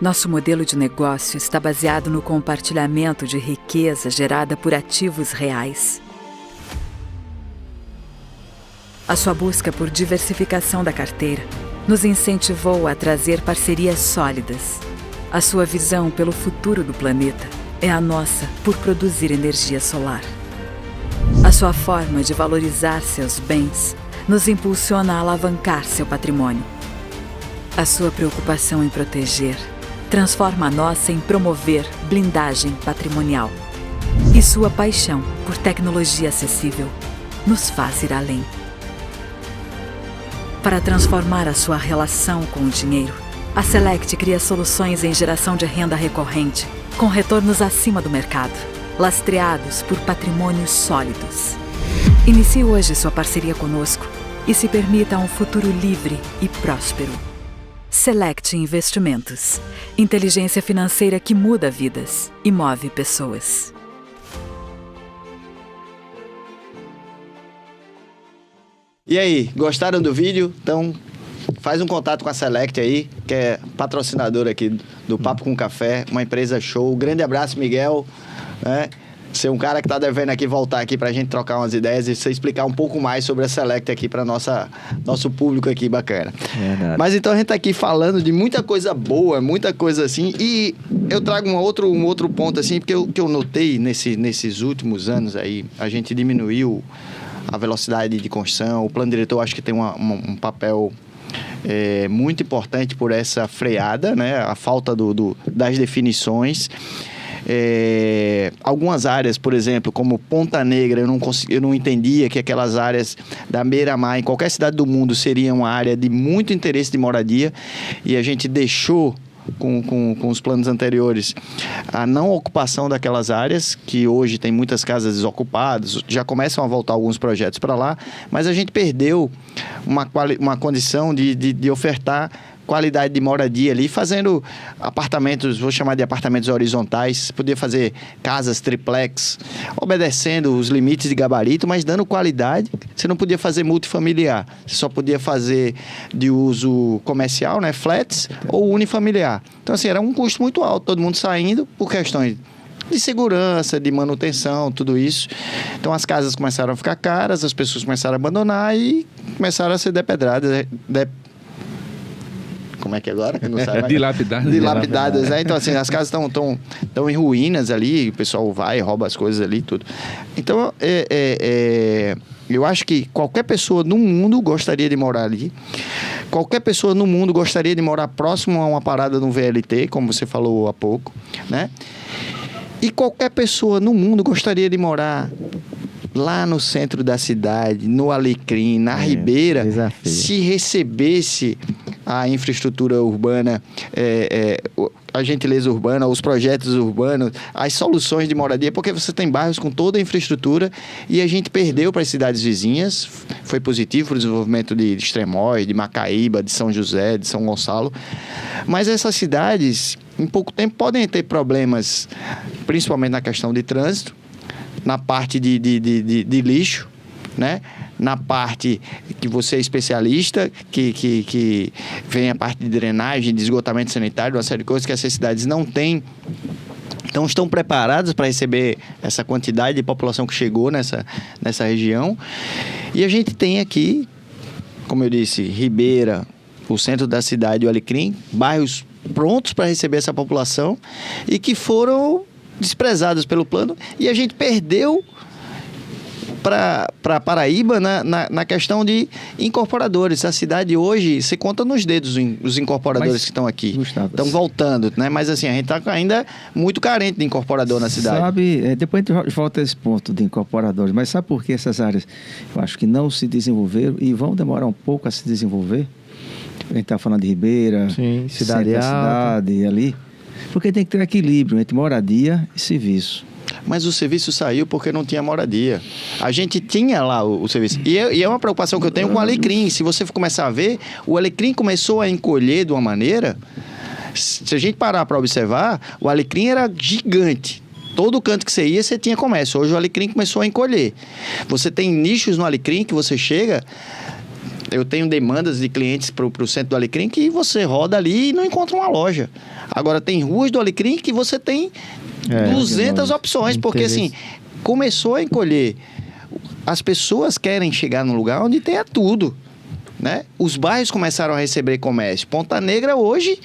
Nosso modelo de negócio está baseado no compartilhamento de riqueza gerada por ativos reais. A sua busca por diversificação da carteira nos incentivou a trazer parcerias sólidas. A sua visão pelo futuro do planeta é a nossa por produzir energia solar. A sua forma de valorizar seus bens nos impulsiona a alavancar seu patrimônio. A sua preocupação em proteger transforma a nossa em promover blindagem patrimonial. E sua paixão por tecnologia acessível nos faz ir além. Para transformar a sua relação com o dinheiro, a Select cria soluções em geração de renda recorrente, com retornos acima do mercado, lastreados por patrimônios sólidos. Inicie hoje sua parceria conosco e se permita um futuro livre e próspero. Select Investimentos. Inteligência financeira que muda vidas e move pessoas. E aí, gostaram do vídeo? Então, faz um contato com a Select aí, que é patrocinadora aqui do Papo com Café, uma empresa show. Grande abraço, Miguel. Né? Você é um cara que tá devendo aqui voltar aqui pra gente trocar umas ideias e você explicar um pouco mais sobre a Select aqui para nosso público aqui bacana. Verdade. Mas então a gente tá aqui falando de muita coisa boa, muita coisa assim, e eu trago um outro ponto assim, porque que eu notei nesses últimos anos aí, a gente diminuiu a velocidade de construção. O plano diretor acho que tem um papel muito importante por essa freada, né? A falta das definições. Algumas áreas, por exemplo, como Ponta Negra, eu não entendia que aquelas áreas da beira-mar em qualquer cidade do mundo seriam uma área de muito interesse de moradia, e a gente deixou com os planos anteriores a não ocupação daquelas áreas, que hoje tem muitas casas desocupadas, já começam a voltar alguns projetos para lá, mas a gente perdeu uma condição de ofertar qualidade de moradia ali, fazendo apartamentos, vou chamar de apartamentos horizontais, podia fazer casas triplex, obedecendo os limites de gabarito, mas dando qualidade. Você não podia fazer multifamiliar, você só podia fazer de uso comercial, né, flats, ou unifamiliar. Então, assim, era um custo muito alto, todo mundo saindo por questões de segurança, de manutenção, tudo isso. Então, as casas começaram a ficar caras, as pessoas começaram a abandonar e começaram a ser depedradas, como é que é agora? Eu não sei mais. Dilapidadas, né? Então, assim, as casas estão em ruínas ali, o pessoal vai, rouba as coisas ali, tudo. Então, eu acho que qualquer pessoa no mundo gostaria de morar ali. Qualquer pessoa no mundo gostaria de morar próximo a uma parada no VLT, como você falou há pouco, né? E qualquer pessoa no mundo gostaria de morar lá no centro da cidade, no Alecrim, na Ribeira, desafio. se recebesse a infraestrutura urbana, a gentileza urbana, os projetos urbanos, as soluções de moradia, porque você tem bairros com toda a infraestrutura e a gente perdeu para as cidades vizinhas. Foi positivo para o desenvolvimento de Extremóis, de Macaíba, de São José, de São Gonçalo, mas essas cidades, em pouco tempo, podem ter problemas, principalmente na questão de trânsito, na parte de lixo, né? Na parte que você é especialista, que vem a parte de drenagem, de esgotamento sanitário, uma série de coisas que essas cidades não têm. Então, estão preparadas para receber essa quantidade de população que chegou nessa região. E a gente tem aqui, como eu disse, Ribeira, o centro da cidade, o Alecrim, bairros prontos para receber essa população e que foram desprezados pelo plano, e a gente perdeu para Paraíba na questão de incorporadores. A cidade hoje, se conta nos dedos os incorporadores que estão aqui. Estão voltando, né? Mas assim, a gente está ainda muito carente de incorporador na cidade. Sabe, depois a gente volta a esse ponto de incorporadores, mas sabe por que essas áreas, eu acho que não se desenvolveram e vão demorar um pouco a se desenvolver? A gente está falando de Ribeira, sim, cidade ali, porque tem que ter equilíbrio entre moradia e serviço. Mas o serviço saiu porque não tinha moradia. A gente tinha lá o serviço. E é uma preocupação que eu tenho com o alecrim. Se você começar a ver, o alecrim começou a encolher de uma maneira... Se a gente parar para observar, o alecrim era gigante. Todo canto que você ia, você tinha comércio. Hoje o alecrim começou a encolher. Você tem nichos no alecrim que você chega... Eu tenho demandas de clientes para o centro do Alecrim que você roda ali e não encontra uma loja. Agora, tem ruas do Alecrim que você tem 200 opções, porque assim, começou a encolher. As pessoas querem chegar num lugar onde tenha tudo, né? Os bairros começaram a receber comércio. Ponta Negra hoje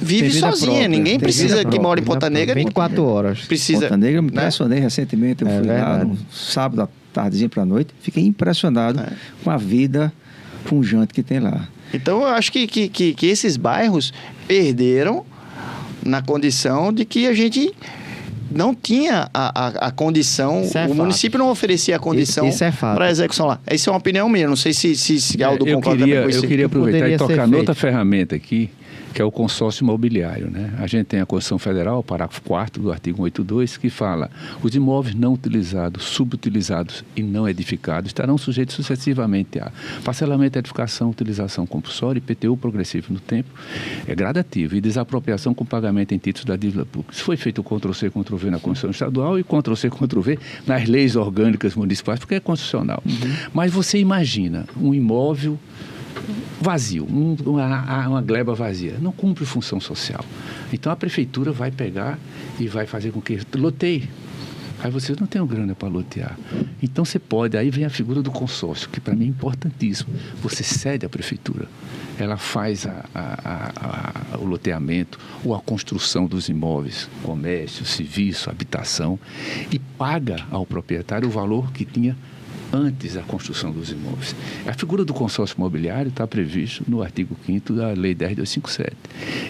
vive sozinha. Própria. Ninguém precisa que mora em Ponta Negra. 24 horas. Precisa, Ponta Negra, eu me impressionei recentemente. Eu fui lá no sábado à tardezinha para a noite. Fiquei impressionado com a vida pungente que tem lá. Então, eu acho que esses bairros perderam na condição de que a gente não tinha a condição, o município não oferecia a condição para a execução lá. Essa é uma opinião minha, não sei se Aldo concorda com isso. Eu queria aproveitar e tocar noutra ferramenta aqui, que é o consórcio imobiliário, né? A gente tem a Constituição Federal, parágrafo 4º do artigo 182, que fala: os imóveis não utilizados, subutilizados e não edificados estarão sujeitos sucessivamente a parcelamento, edificação, utilização compulsória, IPTU progressivo no tempo, gradativo, e desapropriação com pagamento em títulos da dívida pública. Isso foi feito Ctrl-C, Ctrl-V na Constituição Estadual e Ctrl-C, Ctrl-V nas leis orgânicas municipais, porque é constitucional. Mas você imagina um imóvel vazio, uma gleba vazia, não cumpre função social. Então a prefeitura vai pegar e vai fazer com que loteie. Aí vocês não têm grana para lotear. Então você pode, aí vem a figura do consórcio, que para mim é importantíssimo. Você cede à prefeitura, ela faz o loteamento ou a construção dos imóveis, comércio, serviço, habitação, e paga ao proprietário o valor que tinha antes da construção dos imóveis. A figura do consórcio imobiliário está previsto no artigo 5º da Lei 10.257.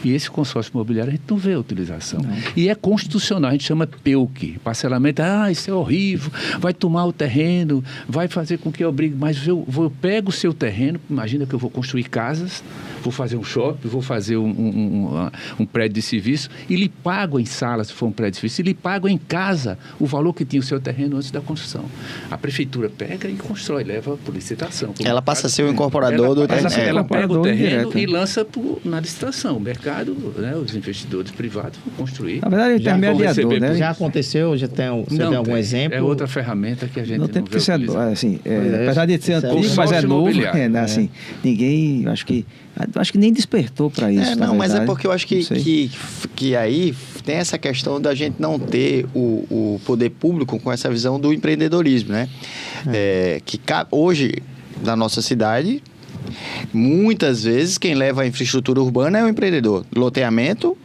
E esse consórcio imobiliário a gente não vê a utilização. Não. E é constitucional, a gente chama PEUC, parcelamento. Isso é horrível, vai tomar o terreno, vai fazer com que eu obrigue. Mas eu pego o seu terreno, imagina que eu vou construir casas, vou fazer um shopping, vou fazer um prédio de serviço e lhe pago em sala, se for um prédio de serviço, e lhe pago em casa o valor que tinha o seu terreno antes da construção. A prefeitura pega e constrói, leva por licitação. Ela passa a ser o incorporador do terreno. Ela pega o terreno e lança na licitação. O mercado, né, os investidores privados vão construir. Na verdade, é intermediador, né? Já aconteceu? Já tem algum exemplo? É outra ferramenta que a gente não tem porque ser assim, apesar de ser antigo, mas é novo, assim, ninguém, acho que nem despertou para isso. Não, mas é porque eu acho que aí tem essa questão da gente não ter o poder público com essa visão do empreendedorismo, né? Que hoje, na nossa cidade, muitas vezes quem leva a infraestrutura urbana é o empreendedor. Loteamento,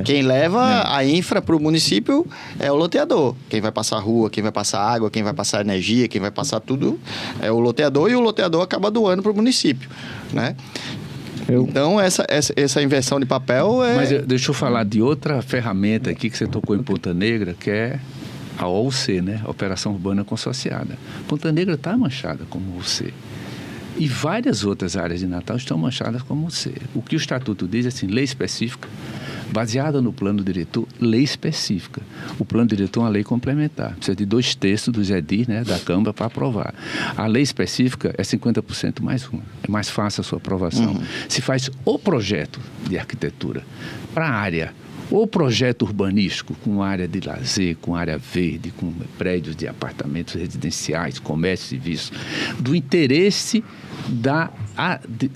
quem leva a infra para o município é o loteador. Quem vai passar rua, quem vai passar água, quem vai passar energia, quem vai passar tudo é o loteador, e o loteador acaba doando para o município, né? Então, essa inversão de papel é... Mas deixa eu falar de outra ferramenta aqui que você tocou em Ponta Negra, que é a OUC, né? Operação Urbana Consorciada. Ponta Negra está manchada como OUC. E várias outras áreas de Natal estão manchadas como OUC. O que o Estatuto diz é assim, lei específica, baseada no plano diretor, lei específica. O plano diretor é uma lei complementar. Precisa de 2/3 dos edis, né, da Câmara para aprovar. A lei específica é 50% mais 1. É mais fácil a sua aprovação. Se faz o projeto de arquitetura para a área, ou projeto urbanístico com área de lazer, com área verde, com prédios de apartamentos residenciais, comércio, serviço, do interesse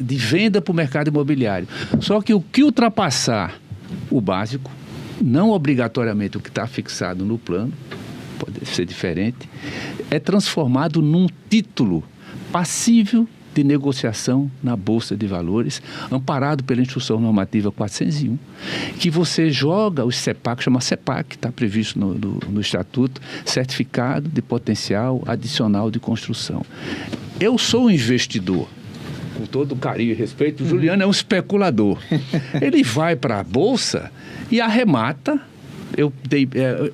de venda para o mercado imobiliário. Só que o que ultrapassar o básico, não obrigatoriamente o que está fixado no plano, pode ser diferente, é transformado num título passível de negociação na Bolsa de Valores, amparado pela Instrução Normativa 401, que você joga os CEPAC, chama CEPAC, está previsto no Estatuto, Certificado de Potencial Adicional de Construção. Eu sou um investidor, com todo o carinho e respeito, o Juliano é um especulador. Ele vai para a Bolsa e arremata.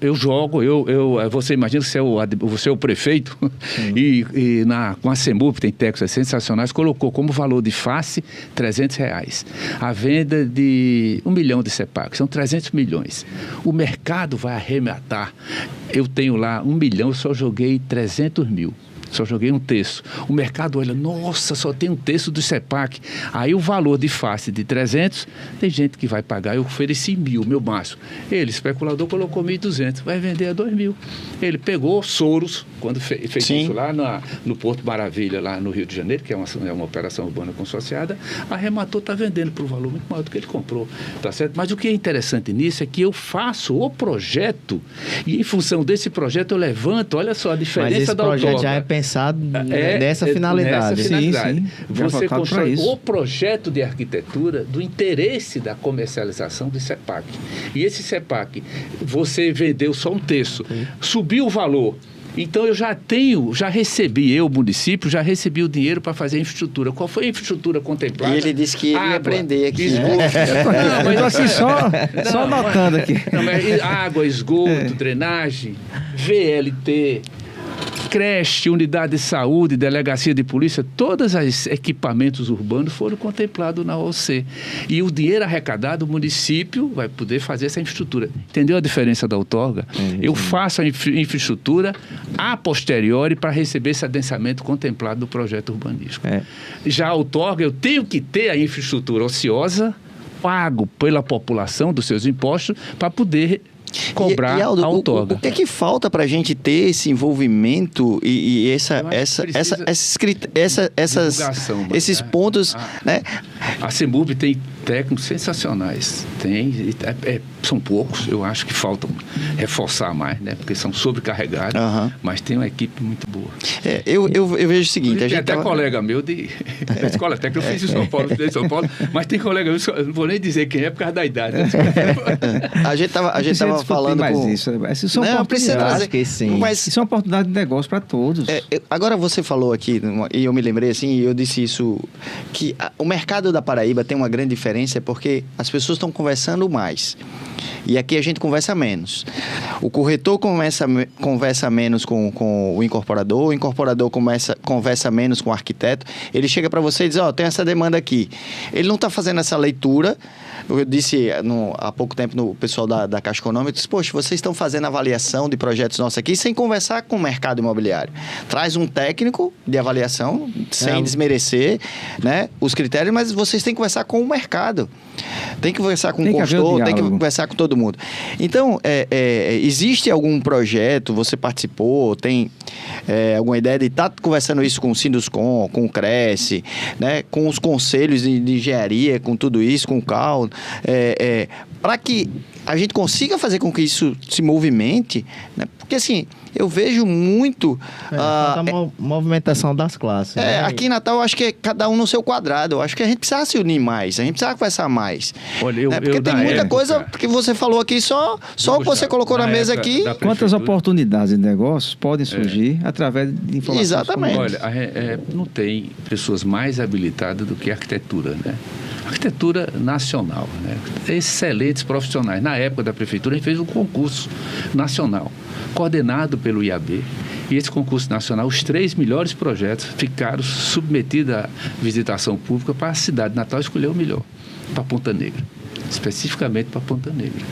Eu jogo, você imagina que você é o prefeito e com a CEMUP, tem técnicas sensacionais, colocou como valor de face R$300. A venda de 1 milhão de CEPAC, são 300 milhões. O mercado vai arrematar. Eu tenho lá 1 milhão, eu só joguei 300 mil. Só joguei um terço. O mercado olha, nossa, só tem um terço do CEPAC. Aí o valor de face de 300, tem gente que vai pagar. Eu ofereci 1.000, meu máximo. Ele, especulador, colocou 1.200, vai vender a 2.000. Ele pegou Soros, quando fez isso lá no Porto Maravilha, lá no Rio de Janeiro, que é uma operação urbana consorciada, arrematou, está vendendo por um valor muito maior do que ele comprou. Tá certo? Mas o que é interessante nisso é que eu faço o projeto e em função desse projeto eu levanto, olha só a diferença da outorga. Mas esse projeto já é pensado nessa finalidade. Nessa finalidade. Sim. Você constrói o projeto de arquitetura do interesse da comercialização do CEPAC. E esse CEPAC, você vendeu só um terço, subiu o valor. Então eu já recebi, município, já recebi o dinheiro para fazer a infraestrutura. Qual foi a infraestrutura contemplada? E ele disse que ele ia aprender aqui. Esgoto. Não, mas assim, só anotando aqui. Não, mas água, esgoto, drenagem, VLT, creche, unidade de saúde, delegacia de polícia, todos os equipamentos urbanos foram contemplados na OC. E o dinheiro arrecadado, o município vai poder fazer essa infraestrutura. Entendeu a diferença da outorga? Eu faço a infraestrutura a posteriori para receber esse adensamento contemplado do projeto urbanístico. Já a outorga, eu tenho que ter a infraestrutura ociosa, pago pela população dos seus impostos, para poder cobrar Aldo, a outorga. O que é que falta para a gente ter esse envolvimento e esses pontos, né? A CEMUB tem técnicos sensacionais. São poucos, eu acho que faltam reforçar mais, né? Porque são sobrecarregados, mas tem uma equipe muito boa. Eu vejo o seguinte... Tem até colega meu da escola técnica, eu fiz em São Paulo, mas tem colega meu, não vou nem dizer quem é por causa da idade. A gente tava falando com... Essas são oportunidades. Que sim. Mas isso é uma oportunidade de negócio para todos. Agora você falou aqui, e eu me lembrei assim, e eu disse isso, que o mercado da Paraíba tem uma grande diferença, porque as pessoas estão conversando mais. E aqui a gente conversa menos. O corretor conversa menos com o incorporador conversa menos com o arquiteto. Ele chega para você e diz, tem essa demanda aqui. Ele não está fazendo essa leitura. Eu disse há pouco tempo no pessoal da Caixa Econômica, eu disse, poxa, vocês estão fazendo avaliação de projetos nossos aqui sem conversar com o mercado imobiliário. Traz um técnico de avaliação, sem desmerecer, né, os critérios, mas vocês têm que conversar com o mercado. Tem que conversar com o consultor, tem que conversar com todo mundo. Então, existe algum projeto, você participou, tem alguma ideia de estar conversando isso com o Sinduscom, com o Cresce, né, com os conselhos de engenharia, com tudo isso, com o CAL, para que a gente consiga fazer com que isso se movimente, né? Porque assim, eu vejo muito... a movimentação das classes. Né? Aqui em Natal, eu acho que é cada um no seu quadrado. Eu acho que a gente precisa se unir mais, a gente precisa conversar mais. Olha, porque tem muita coisa que você falou aqui, só o que você colocou na mesa aqui. Quantas oportunidades de negócios podem surgir através de informações? Exatamente. Olha, não tem pessoas mais habilitadas do que a arquitetura, né? Arquitetura nacional, né? Excelentes profissionais. Na época da prefeitura, a gente fez um concurso nacional, coordenado pelo IAB. E esse concurso nacional, os 3 melhores projetos ficaram submetidos à visitação pública para a cidade de Natal escolher o melhor, para Ponta Negra, especificamente para Ponta Negra.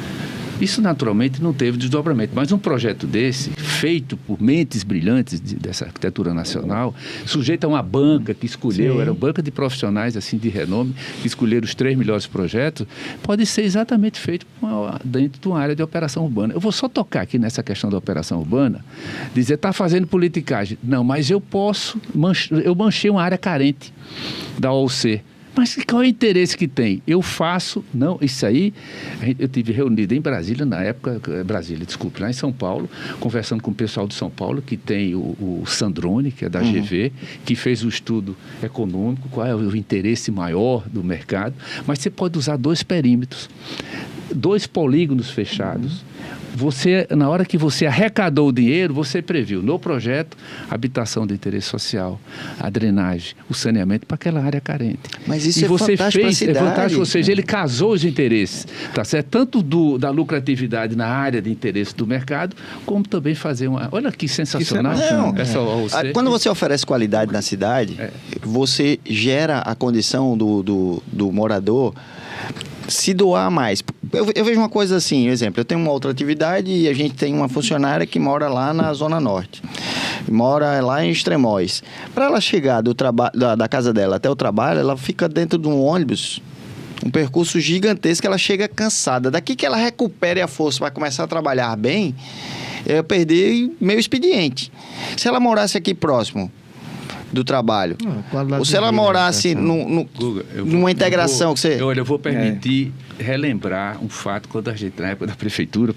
Isso, naturalmente, não teve desdobramento, mas um projeto desse, feito por mentes brilhantes dessa arquitetura nacional, sujeito a uma banca que escolheu, era uma banca de profissionais assim de renome, que escolheram os 3 melhores projetos, pode ser exatamente feito dentro de uma área de operação urbana. Eu vou só tocar aqui nessa questão da operação urbana, dizer, está fazendo politicagem. Não, mas eu manchei uma área carente da OC. Mas qual é o interesse que tem? Eu faço, não, isso aí, eu tive reunido em Brasília, na época, lá em São Paulo, conversando com o pessoal de São Paulo, que tem o Sandrone, que é da GV, que fez o estudo econômico, qual é o interesse maior do mercado, mas você pode usar 2 perímetros, 2 polígonos fechados. Você, na hora que você arrecadou o dinheiro, você previu no projeto a habitação de interesse social, a drenagem, o saneamento para aquela área carente. Mas isso e é você fantástico fez, pra cidade. fantástico, ou seja, ele casou os interesses, tá certo? Tanto da lucratividade na área de interesse do mercado, como também fazer uma... Olha que sensacional. Quando você oferece qualidade na cidade, você gera a condição do morador se doar mais. Eu vejo uma coisa assim, exemplo, eu tenho uma outra atividade e a gente tem uma funcionária que mora lá na Zona Norte, mora lá em Extremóis. Para ela chegar da casa dela até o trabalho, ela fica dentro de um ônibus, um percurso gigantesco, ela chega cansada. Daqui que ela recupere a força para começar a trabalhar bem, eu perdi meu expediente. Se ela morasse aqui próximo do trabalho, ou se ela morasse numa integração que você... Olha, eu vou permitir relembrar um fato quando a gente, na época da prefeitura,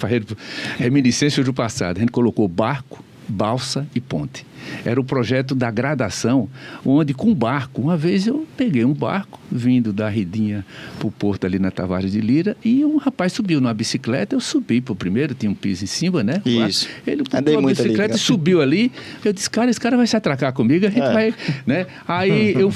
reminiscência do passado, a gente colocou barco, balsa e ponte. Era o projeto da gradação, onde com barco, uma vez eu peguei um barco, vindo da Ridinha para o porto ali na Tavares de Lira, e um rapaz subiu numa bicicleta, eu subi pro primeiro, tinha um piso em cima, né? Isso. Ele pegou a bicicleta e subiu ali, eu disse, esse cara vai se atracar comigo, a gente vai, né? Aí eu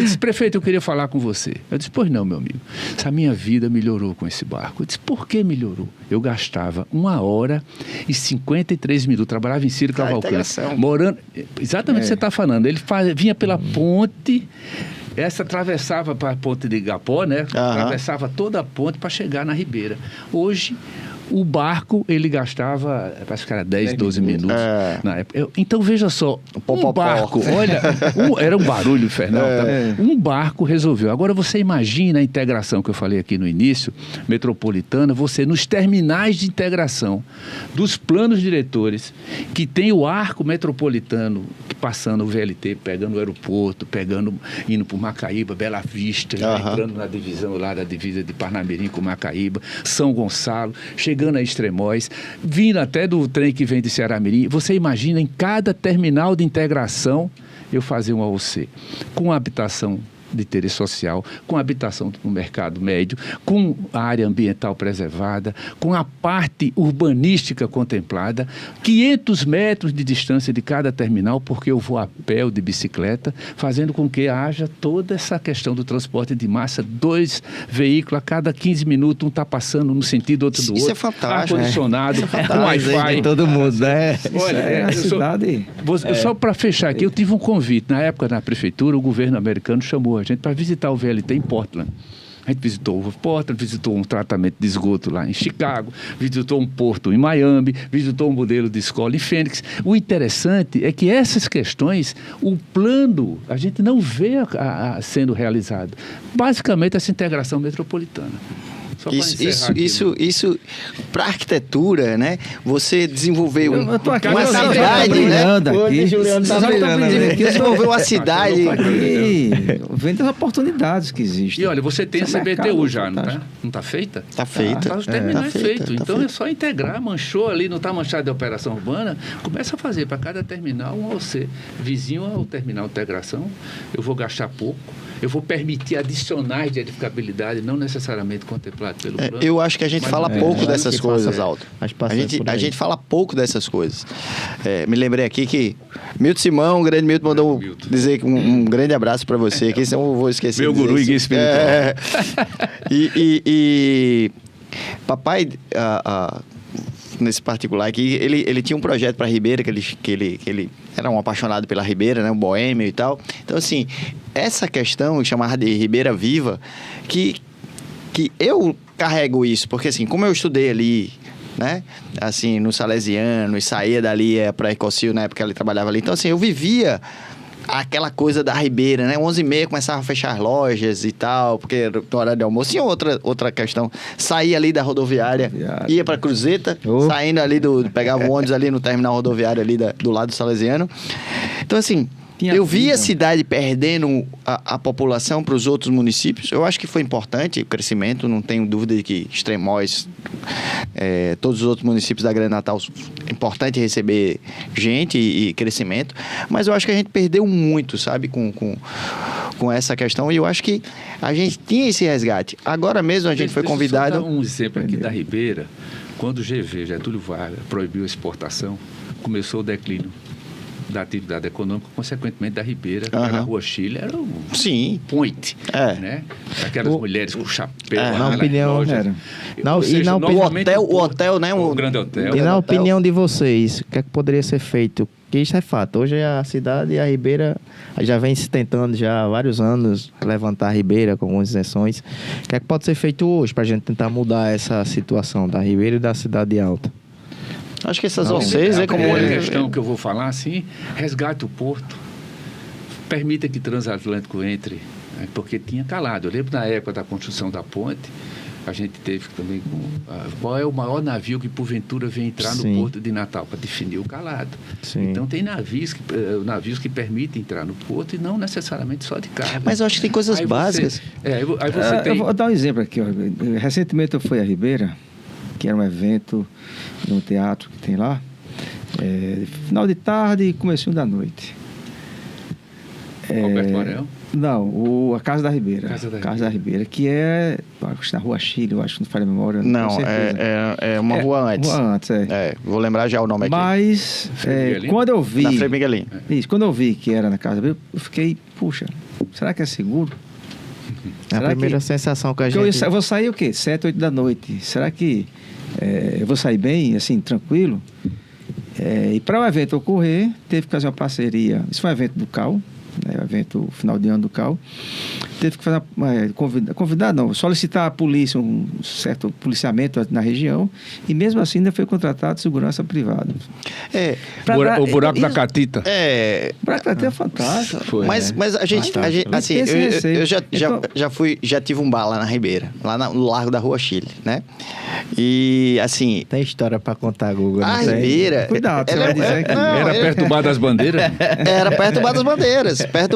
disse, prefeito, eu queria falar com você. Eu disse, pois não, meu amigo, a minha vida melhorou com esse barco. Eu disse, por que melhorou? Eu gastava 1h53, trabalhava em Ciro Cavalcante, morando... Exatamente o que você está falando. Ele vinha pela ponte, essa atravessava para a ponte de Igapó, né? Atravessava toda a ponte para chegar na Ribeira. Hoje, o barco, ele gastava, parece que era 10, 12 minutos na época. Então, veja só, um barco, olha, era um barulho infernal. Um barco resolveu. Agora, você imagina a integração que eu falei aqui no início, metropolitana, você nos terminais de integração dos planos diretores, que tem o arco metropolitano, passando o VLT, pegando o aeroporto, indo para Macaíba, Bela Vista, entrando na divisão lá da divisa de Parnamirim com Macaíba, São Gonçalo, chegando a Extremóis, vindo até do trem que vem de Ceará-Mirim. Você imagina em cada terminal de integração eu fazer um AOC com habitação de interesse social, com habitação no mercado médio, com a área ambiental preservada, com a parte urbanística contemplada, 500 metros de distância de cada terminal, porque eu vou a pé ou de bicicleta, fazendo com que haja toda essa questão do transporte de massa, 2 veículos a cada 15 minutos, um está passando no sentido, outro do outro. Isso é fantástico. Ar-condicionado, com Wi-Fi. Todo mundo, né? Olha, cidade... Só para fechar aqui, eu tive um convite, na época na prefeitura, o governo americano chamou a gente para visitar o VLT em Portland. A gente visitou Portland, visitou um tratamento de esgoto lá em Chicago, visitou um porto em Miami, visitou um modelo de escola em Fênix. O interessante é que essas questões, o plano, a gente não vê sendo realizado. Basicamente, essa integração metropolitana. Isso para arquitetura, né? Você desenvolveu uma cidade, né? Juliano tá desenvolveu uma cidade. Vendo as oportunidades que existem. E olha, você tem a CBTU já, não tá? Não está feita? Está feita. Os terminais feito. Então é só integrar, manchou ali, não está manchado de operação urbana, começa a fazer para cada terminal um OC. Vizinho ao terminal de integração, eu vou gastar pouco, eu vou permitir adicionais de edificabilidade, não necessariamente contemplado pelo plano. Eu acho que a gente fala pouco dessas coisas, Aldo. A gente fala pouco dessas coisas. Me lembrei aqui que Milton Simão, um grande Milton, mandou dizer um grande abraço para você, que senão eu vou esquecer. Meu guru e guia espiritual. E papai... nesse particular aqui, ele tinha um projeto para Ribeira, que ele era um apaixonado pela Ribeira, né, um boêmio e tal. Então, assim, essa questão chamada de Ribeira Viva, que eu carrego isso, porque assim, como eu estudei ali, né, assim, no Salesiano, e saía dali para Ecocil, na época que ele trabalhava ali, então assim, eu vivia aquela coisa da Ribeira, né? 11h30 começava a fechar as lojas e tal, porque no horário de almoço. E outra questão, saía ali da rodoviária, ia para Cruzeta, saindo ali pegava o ônibus ali no terminal rodoviário ali do lado do Salesiano. Então, assim, Eu vi vida. a cidade perdendo a população para os outros municípios. Eu acho que foi importante o crescimento, não tenho dúvida de que Extremóis, todos os outros municípios da Grande Natal, é importante receber gente e crescimento, mas eu acho que a gente perdeu muito, sabe, com essa questão, e eu acho que a gente tinha esse resgate. Agora mesmo a gente foi convidado... Deixa eu só dar um exemplo aqui da Ribeira. Quando o GV, Getúlio Vargas, proibiu a exportação, começou o declínio da atividade econômica, consequentemente da Ribeira, que era a Rua Chile, era um point, né? Aquelas mulheres com chapéu, na opinião, lojas. O hotel, né? O grande hotel. E na opinião de vocês, o que é que poderia ser feito? Porque isso é fato. Hoje a cidade e a Ribeira já vem se tentando já há vários anos levantar a Ribeira com algumas isenções. O que é que pode ser feito hoje para a gente tentar mudar essa situação da Ribeira e da Cidade Alta? Acho que essas vocês é como... A questão que eu vou falar assim, resgate o porto, permita que transatlântico entre, né, porque tinha calado. Eu lembro na época da construção da ponte, a gente teve também qual é o maior navio que porventura vem entrar no porto de Natal, para definir o calado. Então tem navios que permitem entrar no porto e não necessariamente só de carga. Mas eu acho que tem coisas básicas. Eu vou dar um exemplo aqui. Ó. Recentemente eu fui a Ribeira, que era um evento de um teatro que tem lá, final de tarde e comecinho da noite. Alberto Morel? Não, a Casa da Ribeira. Casa da Ribeira, que acho, na Rua Chile, eu acho que não falha a memória. Não, é uma rua antes. Rua antes, vou lembrar já o nome aqui. Mas, quando eu vi... Na Frei Miguelinho. Isso, quando eu vi que era na Casa da Ribeira, eu fiquei, puxa, será que é seguro? É a primeira sensação que a gente... Eu vou sair o quê? 7, 8 da noite. Será que eu vou sair bem, assim, tranquilo? E para o evento ocorrer, teve que fazer uma parceria. Isso foi um evento do CAU, o evento final de ano do CAU. Teve que fazer solicitar a polícia, um certo policiamento na região, e mesmo assim ainda foi contratado segurança privada. O buraco da Catita. O buraco da Catita é fantástico. Foi, mas a gente assim, eu já tive um bar lá na Ribeira, lá no Largo da Rua Chile, né? E assim... Tem história para contar, Google. A Ribeira... Cuidado, você vai dizer que... Era perto do Bar das Bandeiras? Era perto do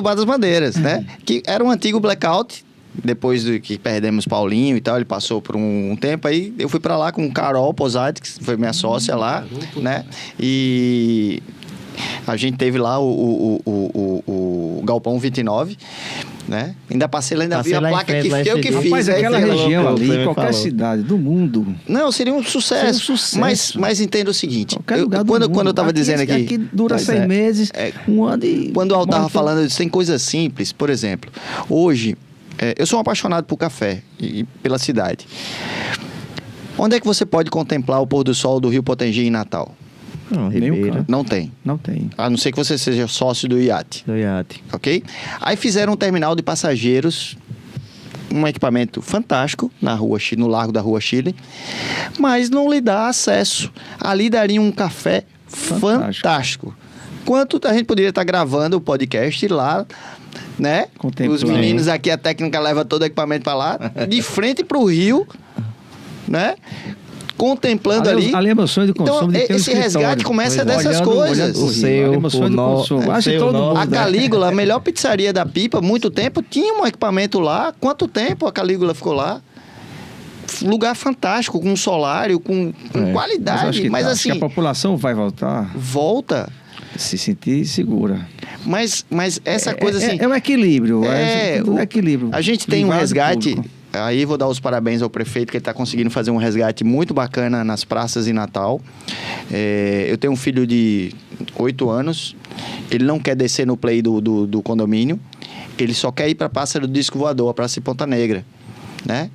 Bar das Bandeiras, né? Que era um antigo blackout. Depois do que perdemos Paulinho e tal, ele passou por um tempo, aí eu fui pra lá com Carol Posati, que foi minha sócia lá, né? E a gente teve lá o Galpão 29, né? Ainda passei lá, vi a placa que eu que fiz. Mas aquela região ali, qualquer cidade do mundo... Não, seria um sucesso. Mas entenda o seguinte, quando eu tava dizendo aqui... Aqui dura 6 meses, um ano e... Quando o Al tava falando, eu disse, tem coisas simples, por exemplo, hoje... eu sou um apaixonado por café e pela cidade. Onde é que você pode contemplar o pôr do sol do Rio Potengi em Natal? Não, Ribeira. Não tem. Não tem. A não ser que você seja sócio do iate. Ok? Aí fizeram um terminal de passageiros, um equipamento fantástico no Largo da Rua Chile, mas não lhe dá acesso. Ali daria um café fantástico. Quanto a gente poderia estar gravando o podcast lá, né? Os meninos aqui, a técnica leva todo o equipamento para lá, de frente para o rio, né? Contemplando ali. Ali é meu sonho de consumo. Então, esse resgate começa dessas coisas. A Calígula, a melhor pizzaria da Pipa, muito tempo, tinha um equipamento lá. Quanto tempo a Calígula ficou lá? Lugar fantástico, com solário, com qualidade. Mas assim, acho que a população vai voltar. Volta. Se sentir segura. Mas essa coisa assim... É um equilíbrio. Tudo é equilíbrio. A gente tem um resgate... Aí vou dar os parabéns ao prefeito, que ele está conseguindo fazer um resgate muito bacana nas praças em Natal. Eu tenho um filho de 8 anos. Ele não quer descer no play do condomínio. Ele só quer ir para a Praça do Disco Voador, a Praça de Ponta Negra, né?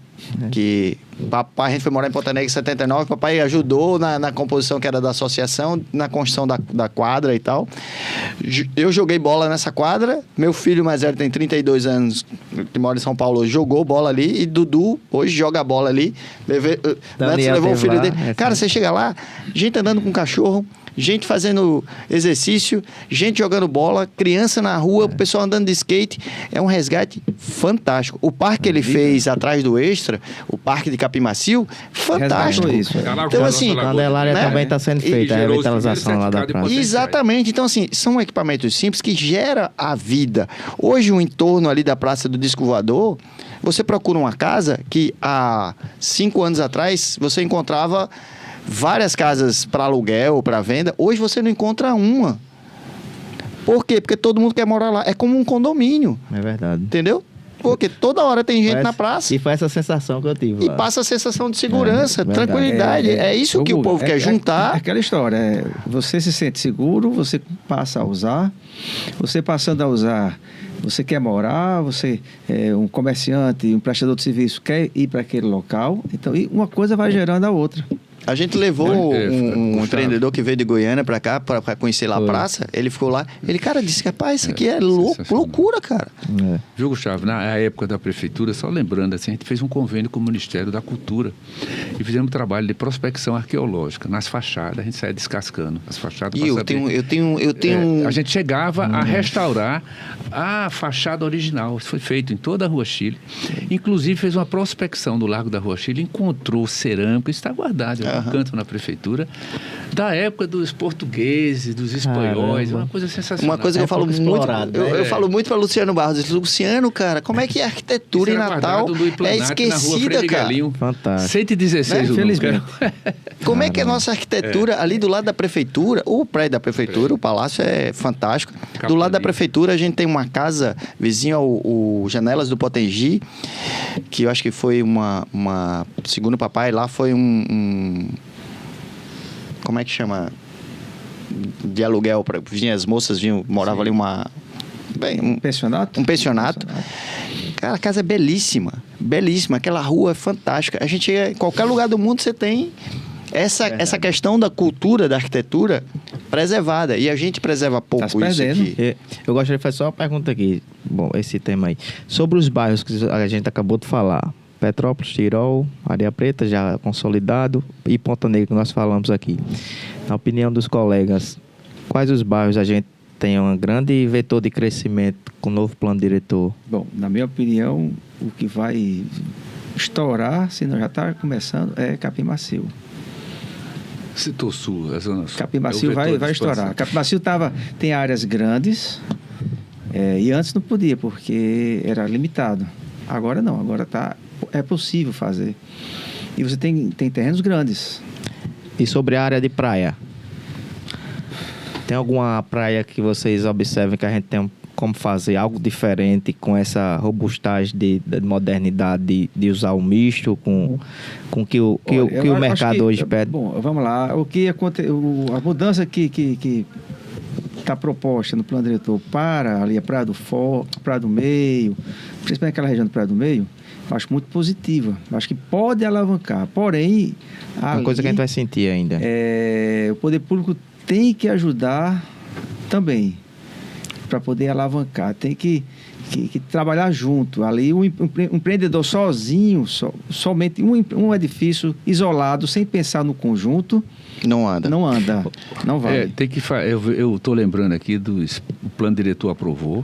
Que papai, a gente foi morar em Ponta Negra em 79, papai ajudou na composição que era da associação, na construção da quadra e tal. Eu joguei bola nessa quadra, meu filho mais velho tem 32 anos, que mora em São Paulo, jogou bola ali, e Dudu hoje joga bola ali. Neto levou o filho dele. Cara, você chega lá, gente andando com cachorro, gente fazendo exercício, gente jogando bola, criança na rua, o pessoal andando de skate. É um resgate fantástico. O parque que ele fez atrás do Extra, o parque de Capim Macio, fantástico. Isso. Então, assim, A Candelária né? também está sendo feita, a gerou os revitalização lá da primeiros praça. certificados Exatamente. Então, assim, são equipamentos simples que geram a vida. Hoje, o entorno ali da Praça do Disco Voador, você procura uma casa que há 5 anos atrás você encontrava várias casas para aluguel, para venda. Hoje você não encontra uma. Por quê? Porque todo mundo quer morar lá. É como um condomínio, É verdade. entendeu? Porque toda hora tem gente Foi na essa- praça. E foi essa sensação que eu tive E lá. passa a sensação de segurança, verdade. tranquilidade. É isso que o povo quer É juntar. aquela história. Você se sente seguro, você passa a usar. Você passando a usar, você quer morar, você é um comerciante, um prestador de serviço, quer ir para aquele local. Então, e uma coisa vai gerando a outra. A gente levou um Gustavo. empreendedor que veio de Goiânia pra cá, pra conhecer lá a Foi. praça. Ele ficou lá. Ele, cara, disse, rapaz, isso aqui é sensacional. loucura, cara. É. Viu, Gustavo? Na época da prefeitura, só lembrando, assim, a gente fez um convênio com o Ministério da Cultura e fizemos um trabalho de prospecção arqueológica. Nas fachadas, a gente saía descascando as fachadas. E pra eu saber- tenho A gente chegava a restaurar a fachada original. Isso foi feito em toda a Rua Chile. Inclusive, fez uma prospecção do Largo da Rua Chile, encontrou cerâmica, isso está guardado, em um canto na prefeitura, da época dos portugueses, dos espanhóis, Caramba. uma coisa sensacional. uma coisa que eu falo pouco muito. explorado, Eu falo muito para Luciano Barros. Eu disse, Luciano, cara, como é que a arquitetura em Isso era Natal guardado no é Iplanate, na Rua esquecida, Freire cara? Galinho, Fantástico. 116 o número. Infelizmente. Como é que a nossa arquitetura, ali do lado da prefeitura, o prédio da prefeitura, o palácio é fantástico. Do lado da prefeitura, a gente tem uma casa vizinha ao Janelas do Potengi, que eu acho que foi segundo o papai, lá foi como é que chama? De aluguel, vinha as moças, moravam ali um Pensionato? pensionato. Cara, a casa é belíssima, belíssima. Aquela rua é fantástica. A gente, em qualquer lugar do mundo, você tem essa questão da cultura, da arquitetura preservada. E a gente preserva pouco Tá se isso perdendo. aqui. Eu gostaria de fazer só uma pergunta aqui. Bom, esse tema aí. Sobre os bairros que a gente acabou de falar. Petrópolis, Tirol, Areia Preta, já consolidado, e Ponta Negra, que nós falamos aqui. Na opinião dos colegas, quais os bairros a gente tem um grande vetor de crescimento com o novo plano diretor? Bom, na minha opinião, o que vai estourar, se não já está começando, é Capim Macio. Citou Sul, a Zona Sul. Capim É o Macio vetor vai de expansão. estourar. Capim Macio tem áreas grandes, e antes não podia, porque era limitado. Agora não, agora é possível fazer. E você tem terrenos grandes. E sobre a área de praia? Tem alguma praia que vocês observem que a gente tem como fazer algo diferente com essa robustagem de modernidade de usar o misto com que o Olha, o mercado hoje pede? Bom, vamos lá. O que a mudança que está proposta no plano diretor para ali a Praia do Praia do Meio, principalmente aquela região do Praia do Meio, eu acho muito positiva. Eu acho que pode alavancar. Porém, Uma coisa que a gente vai sentir ainda. o poder público tem que ajudar também para poder alavancar. Tem que trabalhar junto. Ali, um empreendedor sozinho, somente um edifício isolado, sem pensar no conjunto, Não anda. não anda, não vai. Eu estou lembrando aqui o plano diretor aprovou.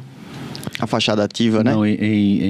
A fachada ativa, né? Não, em